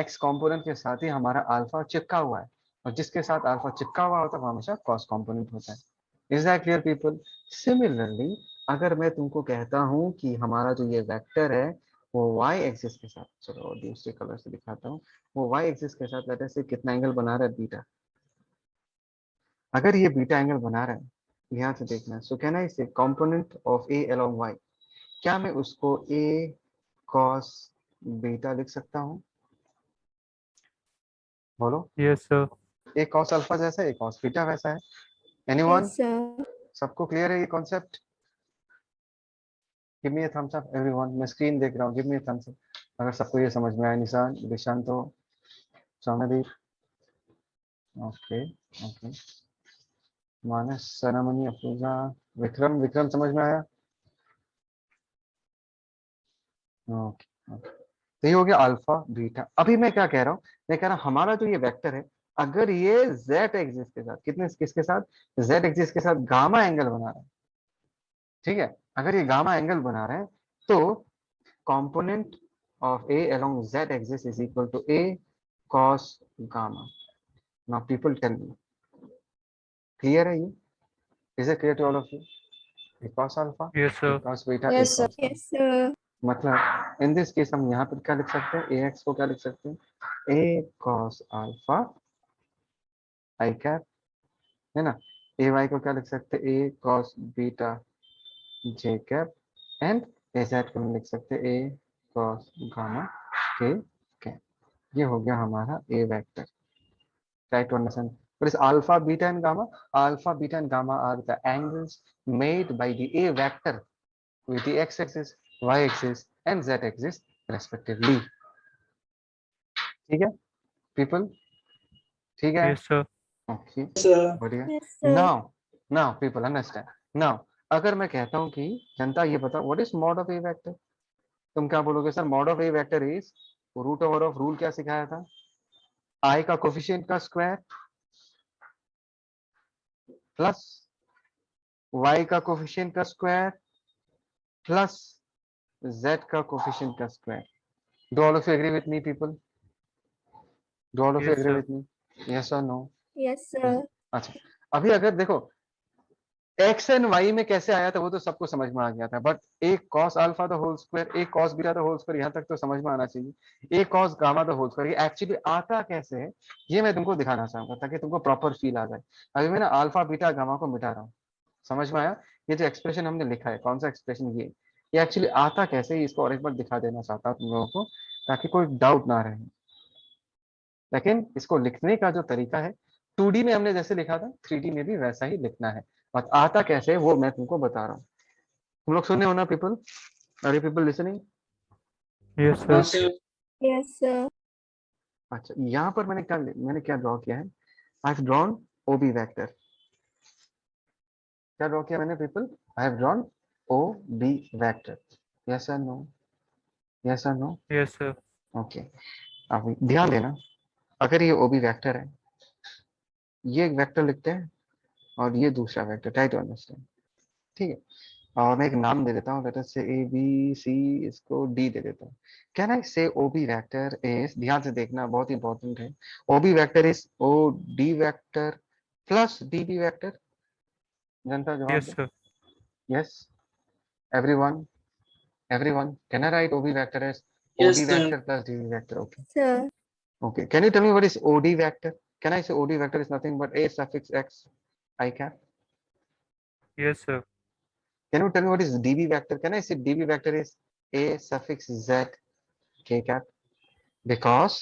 x कंपोनेंट के साथ ही हमारा अल्फा चिपका हुआ है, और जिसके साथ अल्फा चिपका हुआ होता है वो हमेशा कॉस कंपोनेंट होता है। Is that clear people? Similarly अगर मैं तुमको कहता हूँ कि हमारा जो ये वेक्टर है वो y एक्सिस के साथ, चलो और दूसरे कलर से दिखाता हूँ, वो y एक्सिस के साथ लेटर से कितना एंगल बना रहा है, बीटा। अगर ये बीटा एंगल बना रहा है, ध्यान से देखना, सो कैन आई से component of a along y, क्या मैं उसको a cos बीटा लिख सकता हूँ? बोलो, Yes, sir. एक cos अल्फा जैसा है, एक cos बीटा वैसा है। एनीवन? Yes, sir. सबको क्लियर है ये concept? Give me a thumbs up everyone, मैं स्क्रीन देख रहा हूँ, give me a thumbs up अगर सबको ये समझ में आया। निशान, दिशांत, तो सौम्यदीप, ओके ओके, मानस, सनामनी, अफरोजा, विक्रम, विक्रम समझ में आया? Okay okay. तो ये हो गया अल्फा बीटा। अभी मैं क्या कह रहा हूँ, मैं कह रहा हूँ हमारा जो ये वेक्टर है, अगर ये z एक्सिस के साथ कितने, किसके साथ, z एक्सिस के साथ गामा एंगल बना रहा है, ठीक है, अगर ये गामा एंगल बना रहे हैं तो component of a along z axis is equal to a cos gamma. Now people tell me, clear है ये? Is it clear to all of you? A cos alpha, Yes, a sir. cos beta, Yes, a sir. cos Yes, sir. मतलब इन this case हम यहाँ पर क्या लिख सकते हैं, ax को क्या लिख सकते हैं, a cos alpha I cap, है ना, ay को क्या लिख सकते हैं, a cos beta j cap, and az को हम लिख सकते हैं a cos gamma k cap. ये हो गया हमारा a vector. Try to understand what is alpha, beta and gamma. Alpha, beta and gamma are the angles made by the a vector with the x-axis, y-axis and z-axis respectively. ठीक है people? ठीक है? Yes, sir. Okay, sir. बढ़िया. Yes, sir. Now people understand. Now अगर मैं कहता हूँ कि जनता ये बताओ what is mod of a vector, तुम क्या बोलोगे sir? mod of a vector is root over of rule क्या सिखाया था, i का कोफिशिएंट का स्क्वायर प्लस y का कोफिशिएंट का स्क्वायर प्लस z का कोफिशिएंट का square. Do all of you agree with me people? Do all of you Yes, agree sir. with me? Yes or no? Yes, sir. अच्छा अभी अगर देखो x and y में कैसे आया था वो तो सबको समझ में आ गया था, बट एक cos alpha the whole square, एक cos beta the whole square, यहाँ तक तो समझ में आना चाहिए. एक cos gamma the whole square, ये एक्चुअली आता कैसे है ये मैं तुमको दिखाना चाहूंगा ताकि तुमको प्रॉपर फील आ जाए. अभी मैं ना अल्फा बीटा गामा को मिटा रहा हूँ, समझ में आया? ये जो एक्सप्रेशन हमने लिखा है, कौन सा एक्सप्रेशन, ये एक्चुअली आता कैसे है, इसको और एक बार दिखा देना चाहता हूँ तुम लोगों को ताकि कोई डाउट ना रहे. लेकिन इसको लिखने का जो तरीका है 2D में हमने जैसे लिखा था 3D में भी वैसा ही लिखना है, और आता कैसे है वो मैं तुमको बता रहा हूँ. तुम लोग सुने हो ना पीपल? अरे पीपल लिसनिंग? Yes, हाँ sir. sir. Yes, sir. अच्छा यहाँ पर मैंने क्या ड्रॉ किया है, I have drawn OB vector. क्या ड्रॉ किया मैंने people? I have drawn O B vector. Yes और नो? यस और नो? Yes, sir. ओके. अब ध्यान देना, अगर ये ओबी वेक्टर है, ये एक वेक्टर लिखते हैं और ये दूसरा वेक्टर, ट्राई टू अंडरस्टैंड. ठीक है, और मैं एक नाम दे देता हूँ, लेट अस से ए बी सी, इसको डी दे देता हूँ. कैन आई से ओबी वेक्टर इज, ध्यान से देखना बहुत इंपॉर्टेंट है, OB vector is O D vector plus D B vector. जनता जवाब Yes, दो. sir. Yes everyone, everyone can I write OB vector as Yes OD sir. Vector plus D B vector? Okay. Sir. Okay, can you tell me what is OD vector? Can I say OD vector is nothing but a suffix x I cap? Yes, sir. Can you tell me what is DB vector? Can I say DB vector is a suffix z k cap? Because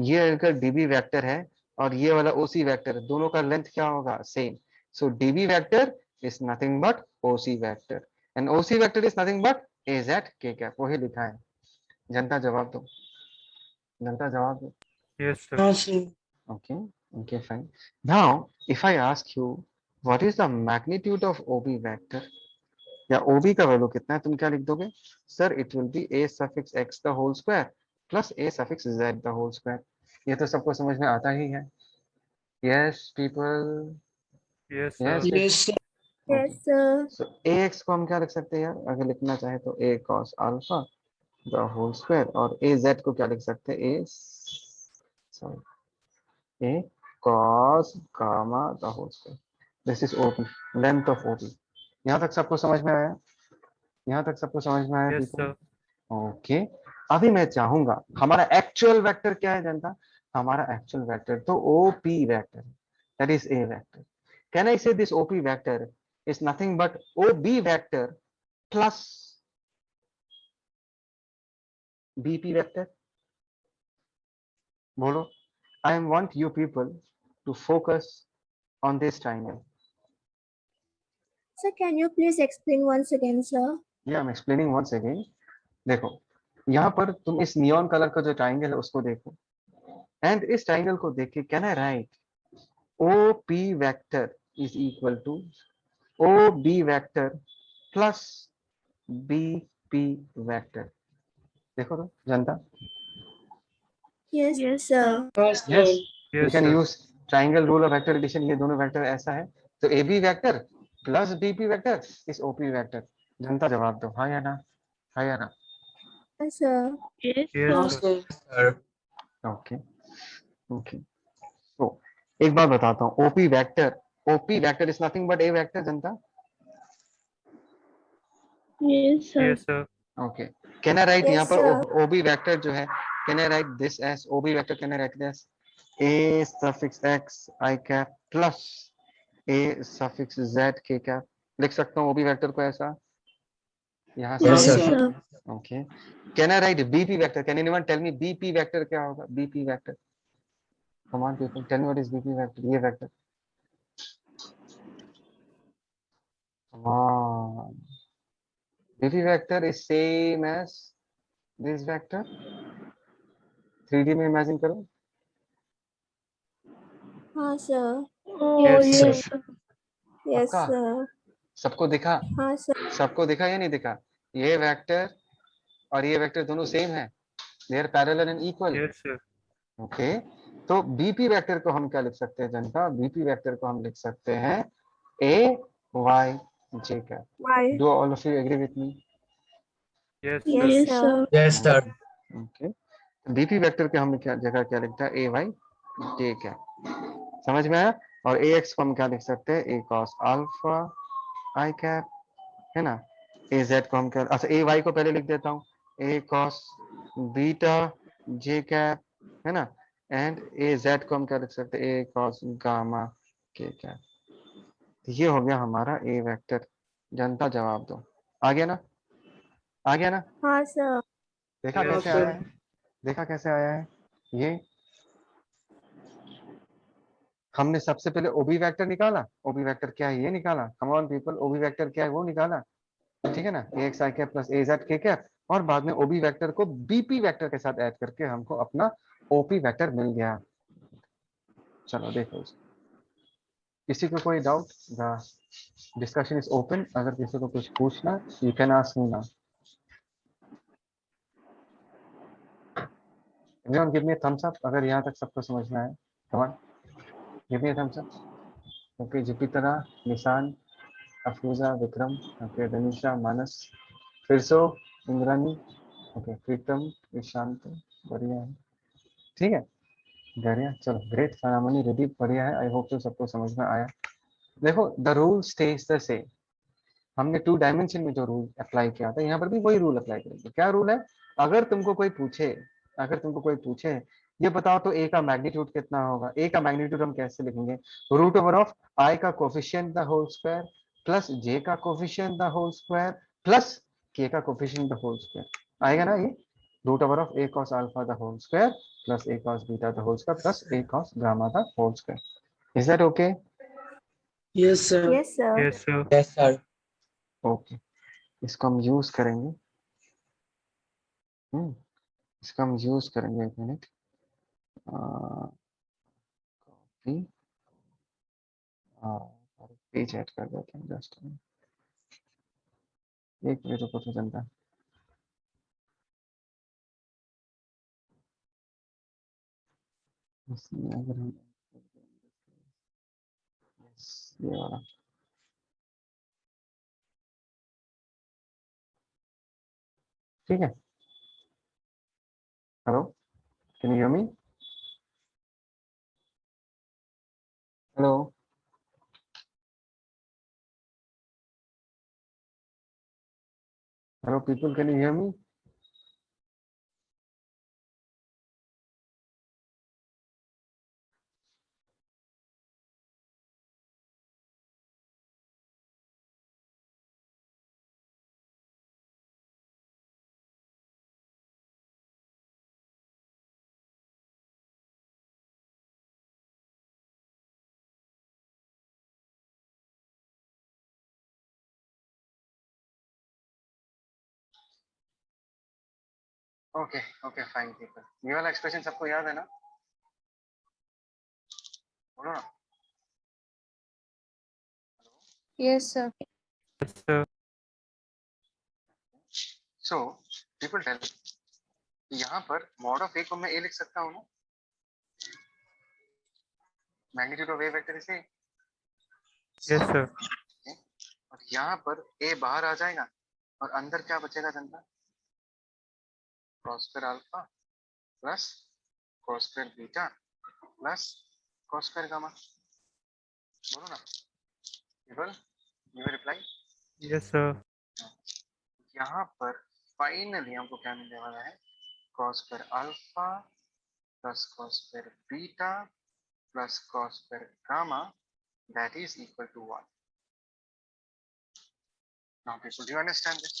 ये अगर DB vector है और ये वाला OC vector है, दोनों का length क्या होगा? Same. So DB vector is nothing but OC vector and OC vector is nothing but AZ k cap. वही लिखा है. जनता जवाब दो, जनता जवाब दो. Yes, sir. हाँ sir. Okay, okay, fine. Now, if I ask you, what is the magnitude of OB vector? या OB का वैल्यू कितना है, तुम क्या लिख दोगे? Sir it will B a suffix x the whole square plus a suffix z the whole square. ये तो सबको समझ में आता ही है. Yes, people. Yes, Yes, sir. people. Yes sir. Okay. Yes, sir. So ax को हम क्या लिख सकते हैं यार, अगर लिखना चाहे तो a cos alpha the whole square, और az को क्या लिख सकते हैं, a cos gamma the whole square. This is OP, length of OP. यहाँ तक सबको समझ में आया? यहाँ तक सबको समझ में आया Yes, people? sir. ओके. अभी मैं चाहूंगा हमारा एक्चुअल वेक्टर क्या है जनता? हमारा एक्चुअल वेक्टर तो OP vector, that is A vector. Can I say this OP vector is nothing but OB vector plus BP vector? बोलो. I want you people to focus on this triangle. Sir, can you please explain once again, sir? Yeah, I'm explaining once again. देखो यहाँ पर तुम इस neon colour का जो triangle है उसको देखो, एंड इस ट्राइंगल को देख के can I write OP vector is equal to OB vector plus BP vector. देखो तो जनता. Yes, Yes, sir. हाँ sir. यस, यू Yes, कैन sir. Use triangle rule of vector addition. ये दोनों वेक्टर ऐसा है तो AB vector plus BP vector is OP vector. जनता जवाब दो, हाँ या ना, हाँ या ना? Yes, sir. Yes, Yes, हाँ sir. sir. ओके. ओके, तो एक बात बताता हूँ, OP vector OP vector is nothing but A vector, Janata. Yes, sir. Yes, sir. Okay. Can I write Yes, यहाँ पर sir. OB vector जो है, can I write this as OB vector? Can I write this A suffix x I cap plus A suffix z k cap? लिख सकता हूँ OB vector को ऐसा यहाँ से. Yes, Yes, sir. sir. Okay. Can I write BP vector? Can anyone tell me BP vector क्या होगा? BP vector. Come on, people, tell me what is BP vector. ये vector. Come on. BP vector is same as this vector. 3D में imagine करो. हाँ, sir. Oh, yes, sir. Yes, पक्का? sir. सबको दिखा? हाँ, sir. सबको दिखा या नहीं दिखा? ये वेक्टर और ये वेक्टर दोनों सेम है. They are parallel and equal. Yes, sir. Okay. तो BP वेक्टर को हम क्या लिख सकते हैं जनता? BP वेक्टर को हम लिख सकते हैं A Y J cap. Why? Do all of you agree with me? Yes, sir. Yes, sir. Yes, sir. Okay. BP vector के हम क्या जगह क्या लिखता है? A Y J cap. समझ में आया? और AX को हम क्या लिख सकते हैं? A cos alpha I cap, है ना? AZ को हम क्या, अच्छा AY को पहले लिख देता हूँ. A cos beta J cap, है ना? एंड AZ को हम क्या लिख सकते हैं? A cos gamma K cap. ये हो गया हमारा A वेक्टर. जनता जवाब दो. आ गया ना? आ गया ना? हाँ, sir. देखा Yes, कैसे sir. आया है? देखा कैसे आया है? ये हमने सबसे पहले ओबी वेक्टर निकाला. ओबी वेक्टर क्या है? ये निकाला. Come on people, OB vector क्या है? वो निकाला. ठीक है ना? AX I cap plus AZ K cap. और बाद में ओबी वेक्टर को बीपी वेक्टर के साथ ऐड करके हमको अपना ओपी वेक्टर मिल गया. चलो देखो, किसी को कोई doubt? The discussion is open. अगर किसी को कुछ पूछना, you can ask me now. Everyone give me a thumbs up अगर यहाँ तक सबको समझ में आया. Come on, give me a thumbs up. Okay, Jupitara, Nishan, Afroza, Vikram, okay, Danisha, Manas, फिरसो, इंद्रानी, ओके, प्रीतम, ईशांत, बढ़िया है. ठीक है, बढ़िया. चलो ग्रेट. सनामनी, रेडी, बढ़िया है. आई होप तो सबको समझ में आया. देखो, the rule stage the same. हमने 2 डायमेंशन में जो रूल अप्लाई किया था, यहाँ पर भी वही रूल अप्लाई करेंगे. क्या रूल है? अगर तुमको कोई पूछे, अगर तुमको कोई पूछे ये बताओ तो ए का मैग्नीट्यूड कितना होगा? ए का मैग्नीट्यूड हम कैसे लिखेंगे? रूट ओवर ऑफ आई का coefficient the whole square plus J का coefficient the whole square plus K का कोफिशिएंट द होल स्क्वायर. आएगा ना ये? Root over of A cos alpha the whole square plus A cos beta the whole square plus A cos gamma the whole square. Is that okay? Yes, sir. Yes, sir. Yes, sir. Yes, sir. Okay. इसको हम use करेंगे. इसका हम use करेंगे. एक minute. Copy और page add कर देते हैं. जस्ट एक मिनट रुको तो जनता. इसमें अगर हम ये वाला, ठीक है. Hello, can you hear me? Hello, hello people, can you hear me? Okay okay fine people. ये वाला एक्सप्रेशन सबको याद है ना? बोलो ना. Yes, sir. Yes, sir. So people tell, यहाँ पर मॉड ऑफ ए को मैं ए लिख सकता हूँ ना? Magnitude of A vector is a. Yes, sir. और यहाँ पर ए बाहर आ जाएगा और अंदर क्या बचेगा जनता? cos square alpha plus cos square beta plus cos square gamma. बोलो ना केवल, यू रिप्लाई। Yes, sir. यहाँ पर फाइनली हमको क्या मिलने वाला है, cos square alpha plus cos square beta plus cos square gamma that is equal to 1. Now people, do you understand this?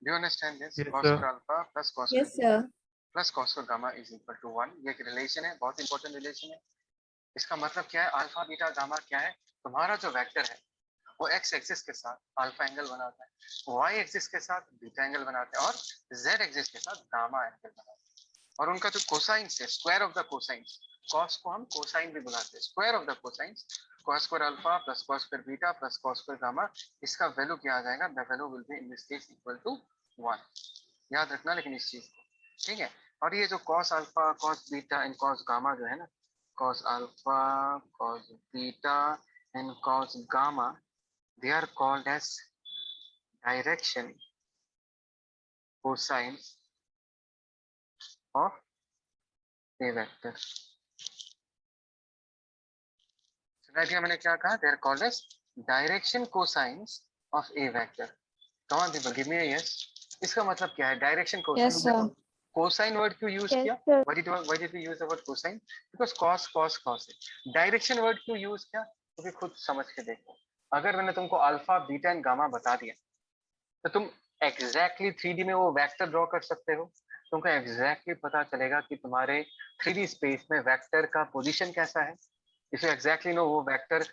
Do you understand this? Yes, Cos sir. Square alpha plus cos Yes, square sir. Plus cos square gamma is equal to 1. ये एक relation है, बहुत important relation है. इसका मतलब क्या है, alpha beta gamma क्या है, तुम्हारा जो वेक्टर है वो एक्स एक्सिस के साथ अल्फा एंगल बनाता है, वाई एक्सिस के साथ बीटा एंगल बनाता है और जेड एक्सिस के साथ गामा एंगल बनाता है. और उनका जो कोसाइंस है, square of the cosines, cos को हम कोसाइन भी बुलाते हैं, square of the cosines, cos square alpha plus cos square beta plus cos square gamma, इसका वैल्यू क्या आ जाएगा, the value will be in this case equal to 1. याद रखना लेकिन इस चीज को, ठीक है. और ये जो cos alpha cos beta and cos gamma जो है ना, cos alpha cos beta and cos gamma, they are called as direction cosines of a vector. So मैंने क्या कहा, they are called as direction cosines of a vector. Come on people, give me a yes. इसका मतलब क्या है, direction cosine. Yes, sir. Cosine word क्यों use Yes, किया, sir. why did we use the word cosine? Because cos cos cos है. Direction word क्यों use किया, क्योंकि खुद समझ के देखो, अगर मैंने तुमको अल्फा बीटा एंड गामा बता दिया तो तुम एग्जैक्टली 3D में वो वेक्टर ड्रॉ कर सकते हो. तुमको एग्जैक्टली पता चलेगा कि तुम्हारे 3D स्पेस में वेक्टर का पोजीशन कैसा है. इफ यू एग्जैक्टली नो वो वेक्टर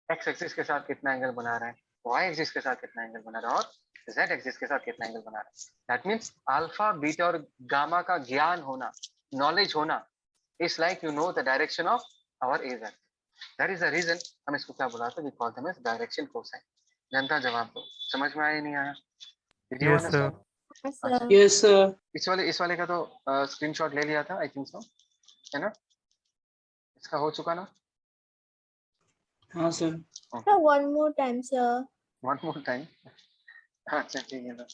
एक्स एक्सिस के साथ कितना एंगल बना रहा है, वाई एक्सिस के साथ कितना एंगल बना रहा है और जेड एक्सिस के साथ कितना एंगल बना रहा है. दैट मीन्स अल्फा बीटा और गामा का ज्ञान होना, नॉलेज होना, is like you know the direction of our a vector. That is the reason हम इसको क्या बुलाते हैं, we call them as direction cosine. जनता जवाब दो, समझ में आया नहीं आया? Did you Yes, sir. understand? Yes, sir. Yes, sir. इस वाले का तो स्क्रीनशॉट ले लिया था, आई थिंक सो, है ना? इसका हो चुका ना? हाँ sir. Sir, one more time, sir. One more time. अच्छा ठीक है ना.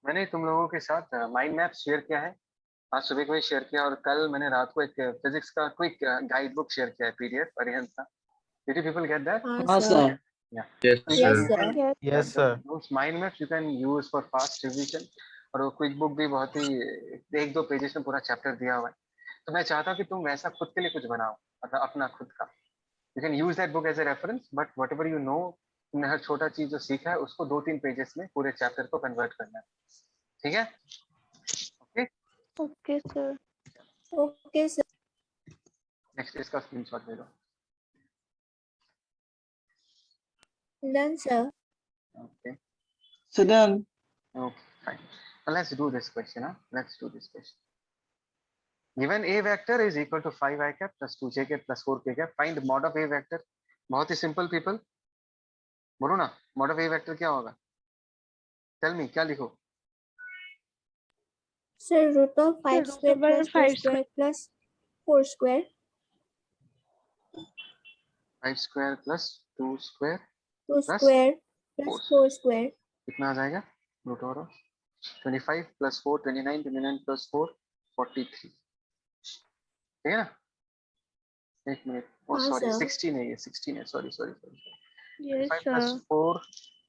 मैंने तुम लोगों के साथ माइंड मैप शेयर किया है, आज सुबह को ही शेयर किया, और कल मैंने रात को एक फिजिक्स का क्विक गाइड बुक शेयर किया है, पीडीएफ अरिहंत का. Did you people get that? हाँ sir. Yeah. Yes, Yes, You sir. can- Yes, sir. Those mind maps you can use for fast revision. और वो क्विक बुक भी बहुत ही 1-2 pages में पूरा चैप्टर दिया हुआ है. तो मैं चाहता हूँ कि तुम वैसा खुद के लिए कुछ बनाओ, मतलब अपना खुद का. You can use that book as a reference, but whatever you know, तुमने हर छोटा चीज जो सीखा है उसको 2-3 पेजेस में पूरे चैप्टर को कन्वर्ट करना है. ठीक है? Okay. Okay, sir. Okay, sir. Next इसका स्क्रीनशॉट ले लो. Done, sir. Okay. So done. Okay, fine. Now let's do this question. Let's do this question. Given a vector is equal to 5 I cap plus 2j cap plus 4k cap, find mod of a vector. बहुत ही simple people, बोलो ना, mod of a vector क्या होगा? Tell me, क्या लिखो? Sir, root of 5 square plus 2 square plus 4 square. 5 square plus 2 square 2 Plus square plus 4 square. कितना आ जाएगा? Root over 25 plus 4 29, 29 plus 4 43. ठीक है ना? एक मिनट, ओ हाँ, सॉरी sir. 16 है, ये 16 है, sorry sorry sorry. Yes, 5 plus 4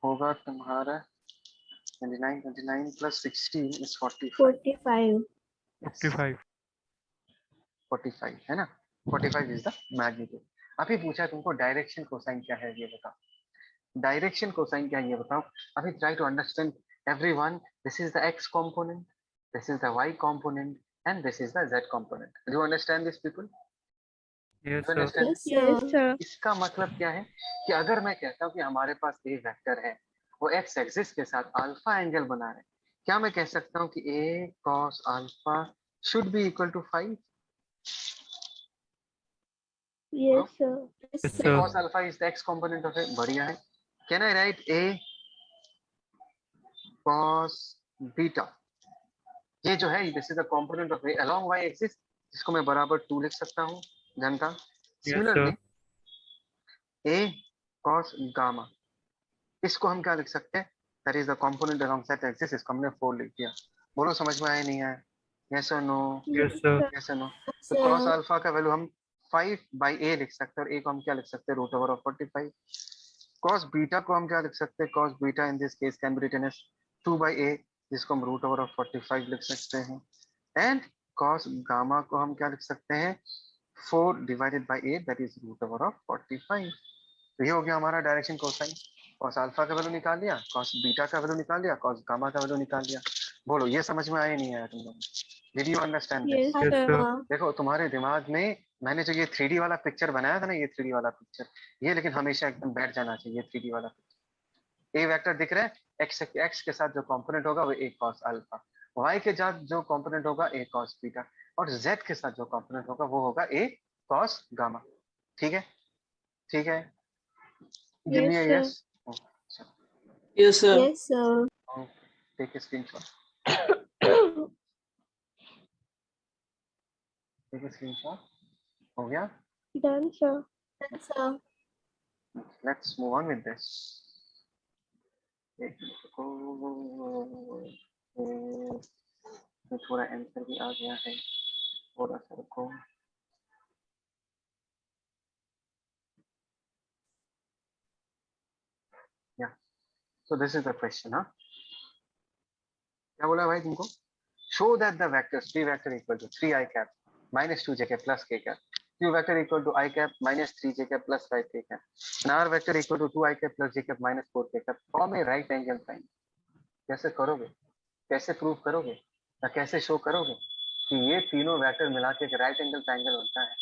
होगा तुम्हारा 29, 29 plus 16 is 45. 45. 55. 45 है ना? 45 is the magnitude. अभी पूछा तुमको डायरेक्शन कोसाइन क्या है ये बताओ. डायरेक्शन कोसाइन क्या है ये बताओ. अभी try to understand everyone. This is the x component, this is the y component and this is the z component. Do you understand this people? Yes, Do you sir. understand? sir. इसका मतलब क्या है कि अगर मैं कहता हूँ कि हमारे पास a वेक्टर है, वो x एक्सिस के साथ अल्फा एंगल बना रहे हैं, क्या मैं कह सकता हूँ कि a cos alpha should be equal to 5? Yes, sir. Yes, A sir. cos alpha is the x component of it. बढ़िया है. Can I write a cos beta? ये जो है, this is the component of a along y axis, जिसको मैं बराबर 2 लिख सकता हूँ जनता. Yes, Similarly, sir. a cos gamma, इसको हम क्या लिख सकते हैं? That is the component along that axis. इसको हमने 4 लिख दिया. बोलो समझ में आया नहीं आया? यस और नो, Yes, sir. यस और नो। तो cos sir. अल्फा का वैल्यू हम 5/a लिख सकते हैं और a को हम क्या लिख सकते हैं, √45। cos बीटा को हम क्या लिख सकते हैं, cos beta in this case can be written as 2/a, जिसको हम √45 लिख सकते हैं। एंड cos गामा को हम क्या लिख सकते हैं, 4/a, दैट इज √45। तो ये हो गया हमारा डायरेक्शन कोसाइन। cos अल्फा का वैल्यू निकाल लिया, cos बीटा का वैल्यू निकाल लिया, cos गामा का वैल्यू निकाल लिया। बोलो ये समझ में आया नहीं आया तुम लोग? Did you understand this? Yes, Yes, sir. sir. देखो तुम्हारे दिमाग में मैंने जो ये 3D वाला पिक्चर बनाया था ना, ये 3D वाला पिक्चर, ये लेकिन हमेशा एकदम बैठ जाना चाहिए 3D वाला पिक्चर। ए वेक्टर दिख रहा है, एक्स के साथ जो कंपोनेंट होगा वो a cos अल्फा, y के साथ जो कंपोनेंट होगा a cos बीटा, और z के साथ जो कंपोनेंट होगा वो होगा a cos गामा। ठीक है, ठीक है। Give me Yes, yes. Yes, sir. Yes, sir. Take a screenshot, take a screenshot। हो गया? Done, sir. Done, sir. Let's move on with this. एक मिनट को थोड़ा आंसर भी आ गया है, थोड़ा सा रुको। Yeah. So this is the question, हाँ? क्या बोला भाई तुमको? Show that the vectors p vector equal to 3i cap minus 2j cap plus k cap, q vector equal to I cap minus 3j cap plus 5k cap, and r vector equal to 2i cap plus j cap minus 4k cap form a right angle triangle। कैसे करोगे, कैसे prove करोगे या कैसे show करोगे कि ये तीनों वेक्टर मिला के एक राइट एंगल ट्रायंगल बनता है?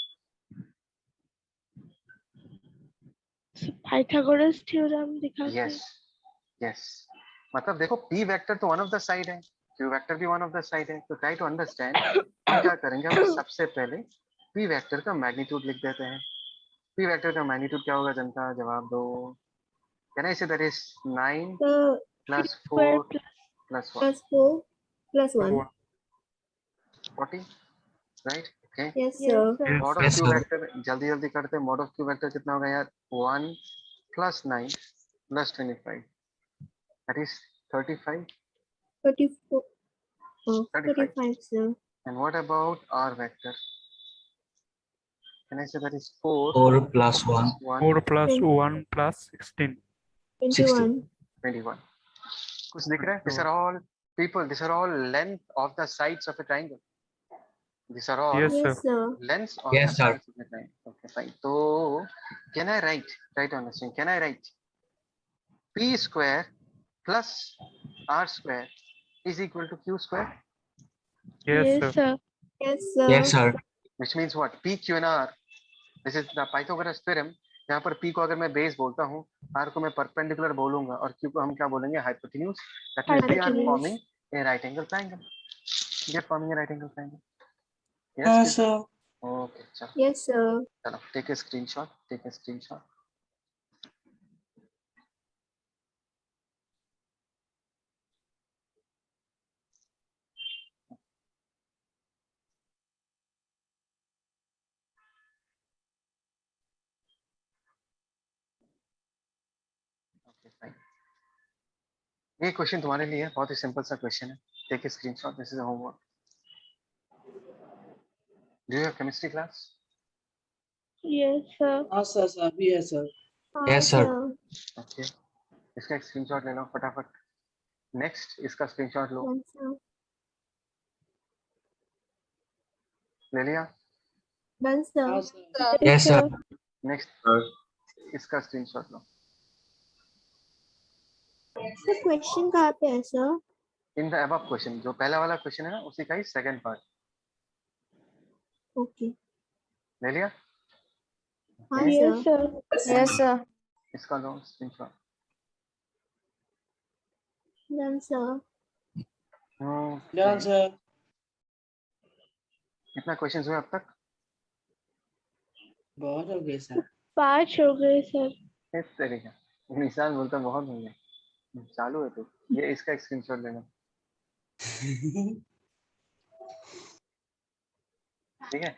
पाइथागोरस थ्योरम दिखाते हैं। Yes, yes. मतलब देखो p वेक्टर तो वन ऑफ द साइड है, q वेक्टर भी वन ऑफ द साइड है, तो ट्राई टू अंडरस्टैंड। हम क्या करेंगे, हम सबसे पहले p वेक्टर का मैग्नीट्यूड लिख देते हैं। p वेक्टर का मैग्नीट्यूड क्या होगा जनता, जवाब दो। Can I say that is 9 So plus 4 square plus 1, plus 4 plus 1. 40, right? Okay. Yes, yes sir. Sir. Mod of Yes, Q sir. Vector जल्दी जल्दी करते हैं। मॉड ऑफ क्यू वेक्टर कितना होगा यार, 1 plus 9 plus 25, that is 35। 34. Oh, 35. 35, sir. And what about r vector? Can I say that is 4 4 plus 1. 1 4 plus 1 plus 16. 21. 21। कुछ दिख रहा है? These are all people, these are all length of the sides of a triangle. These are all Yes, sir. Yes, sir. lengths of Yes, the sir. sides of the triangle. Okay, fine. So can I write, try to understand, can I write p square plus r square is equal to q square, Yes, yes sir. Sir. Yes, sir. Yes, sir. which means what, p q and r, this is the Pythagoras theorem। यहाँ पर p को अगर मैं base बोलता हूँ, r को मैं perpendicular बोलूंगा और q को हम क्या बोलेंगे, hypotenuse. That means they are Hypotenuse. Forming a right angle triangle. They are forming a right angle triangle. Yes, yes, sir. Okay चलो Yes, sir. चलो, take a screenshot, take a screenshot. ये question तुम्हारे लिए है, बहुत ही simple सा question है। Take a screenshot, this is a homework. Do you have chemistry class? Yes sir. हाँ सर, सर भी है sir. Yes, sir. sir. Okay, इसका एक स्क्रीनशॉट ले लो फटाफट। नेक्स्ट इसका स्क्रीनशॉट लो, Yes, sir. ले लिया? Done, sir. हाँ सर। Yes sir. नेक्स्ट इसका स्क्रीनशॉट लो। The question कहाँ पे है, sir? In the above question, जो पहला वाला क्वेश्चन है ना, उसी का ही सेकंड पार्ट। Okay. ले लिया? हाँ, yes sir. Sir. Yes, sir. इसका लो screenshot. Done, sir. Done, sir. कितना क्वेश्चंस हुए अब तक? बहुत हो गए सर। 5 हो गए सर। इस तरीके निशान बोलता बहुत हो गया, चालू है तो ये इसका एक स्क्रीनशॉट लेना, ठीक है?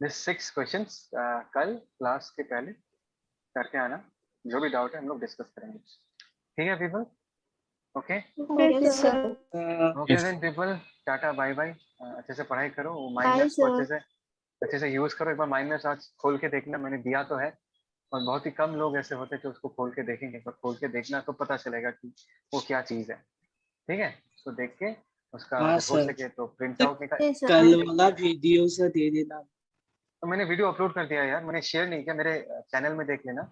दिस 6 क्वेश्चंस कल क्लास के पहले करके आना, जो भी डाउट है हम लोग डिस्कस करेंगे। ठीक है people? Okay Okay, Yes, sir. Uh, okay then people, tata bye bye. अच्छे से पढ़ाई करो, Bye, माइंड मैप्स को sir. अच्छे से यूज करो। एक बार माइंड मैप्स आज खोल के देखना, मैंने दिया तो है और बहुत ही कम लोग ऐसे होते हैं जो उसको खोल के देखेंगे, पर खोल के देखना तो पता चलेगा कि वो क्या चीज है। ठीक है, तो देख के उसका हाँ, हो सर। सके तो प्रिंट आउट निकाल। Okay, sir. कल वाला वीडियो सर दे देना। तो मैंने वीडियो अपलोड कर दिया यार, मैंने शेयर नहीं किया, मेरे चैनल में देख लेना,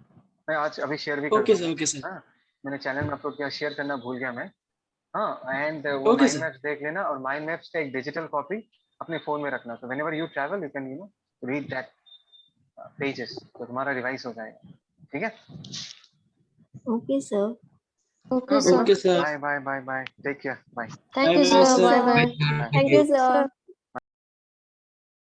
मैं आज अभी शेयर भी कर ओके दूंगा। सर, ओके सर, हाँ, मैंने चैनल में अपलोड किया, शेयर करना भूल गया मैं। हाँ, एंड वो ओके माइंड सर। मैप्स देख लेना और माइंड मैप्स का एक डिजिटल कॉपी अपने फोन में रखना, तो whenever you travel you can read that pages, तो तुम्हारा रिवाइज हो जाएगा। ठीक है, Okay, sir. Okay, sir. Okay sir, bye bye bye bye, take care, bye Thank you, bye bye sir. Sir. Bye bye. Thank you, sir.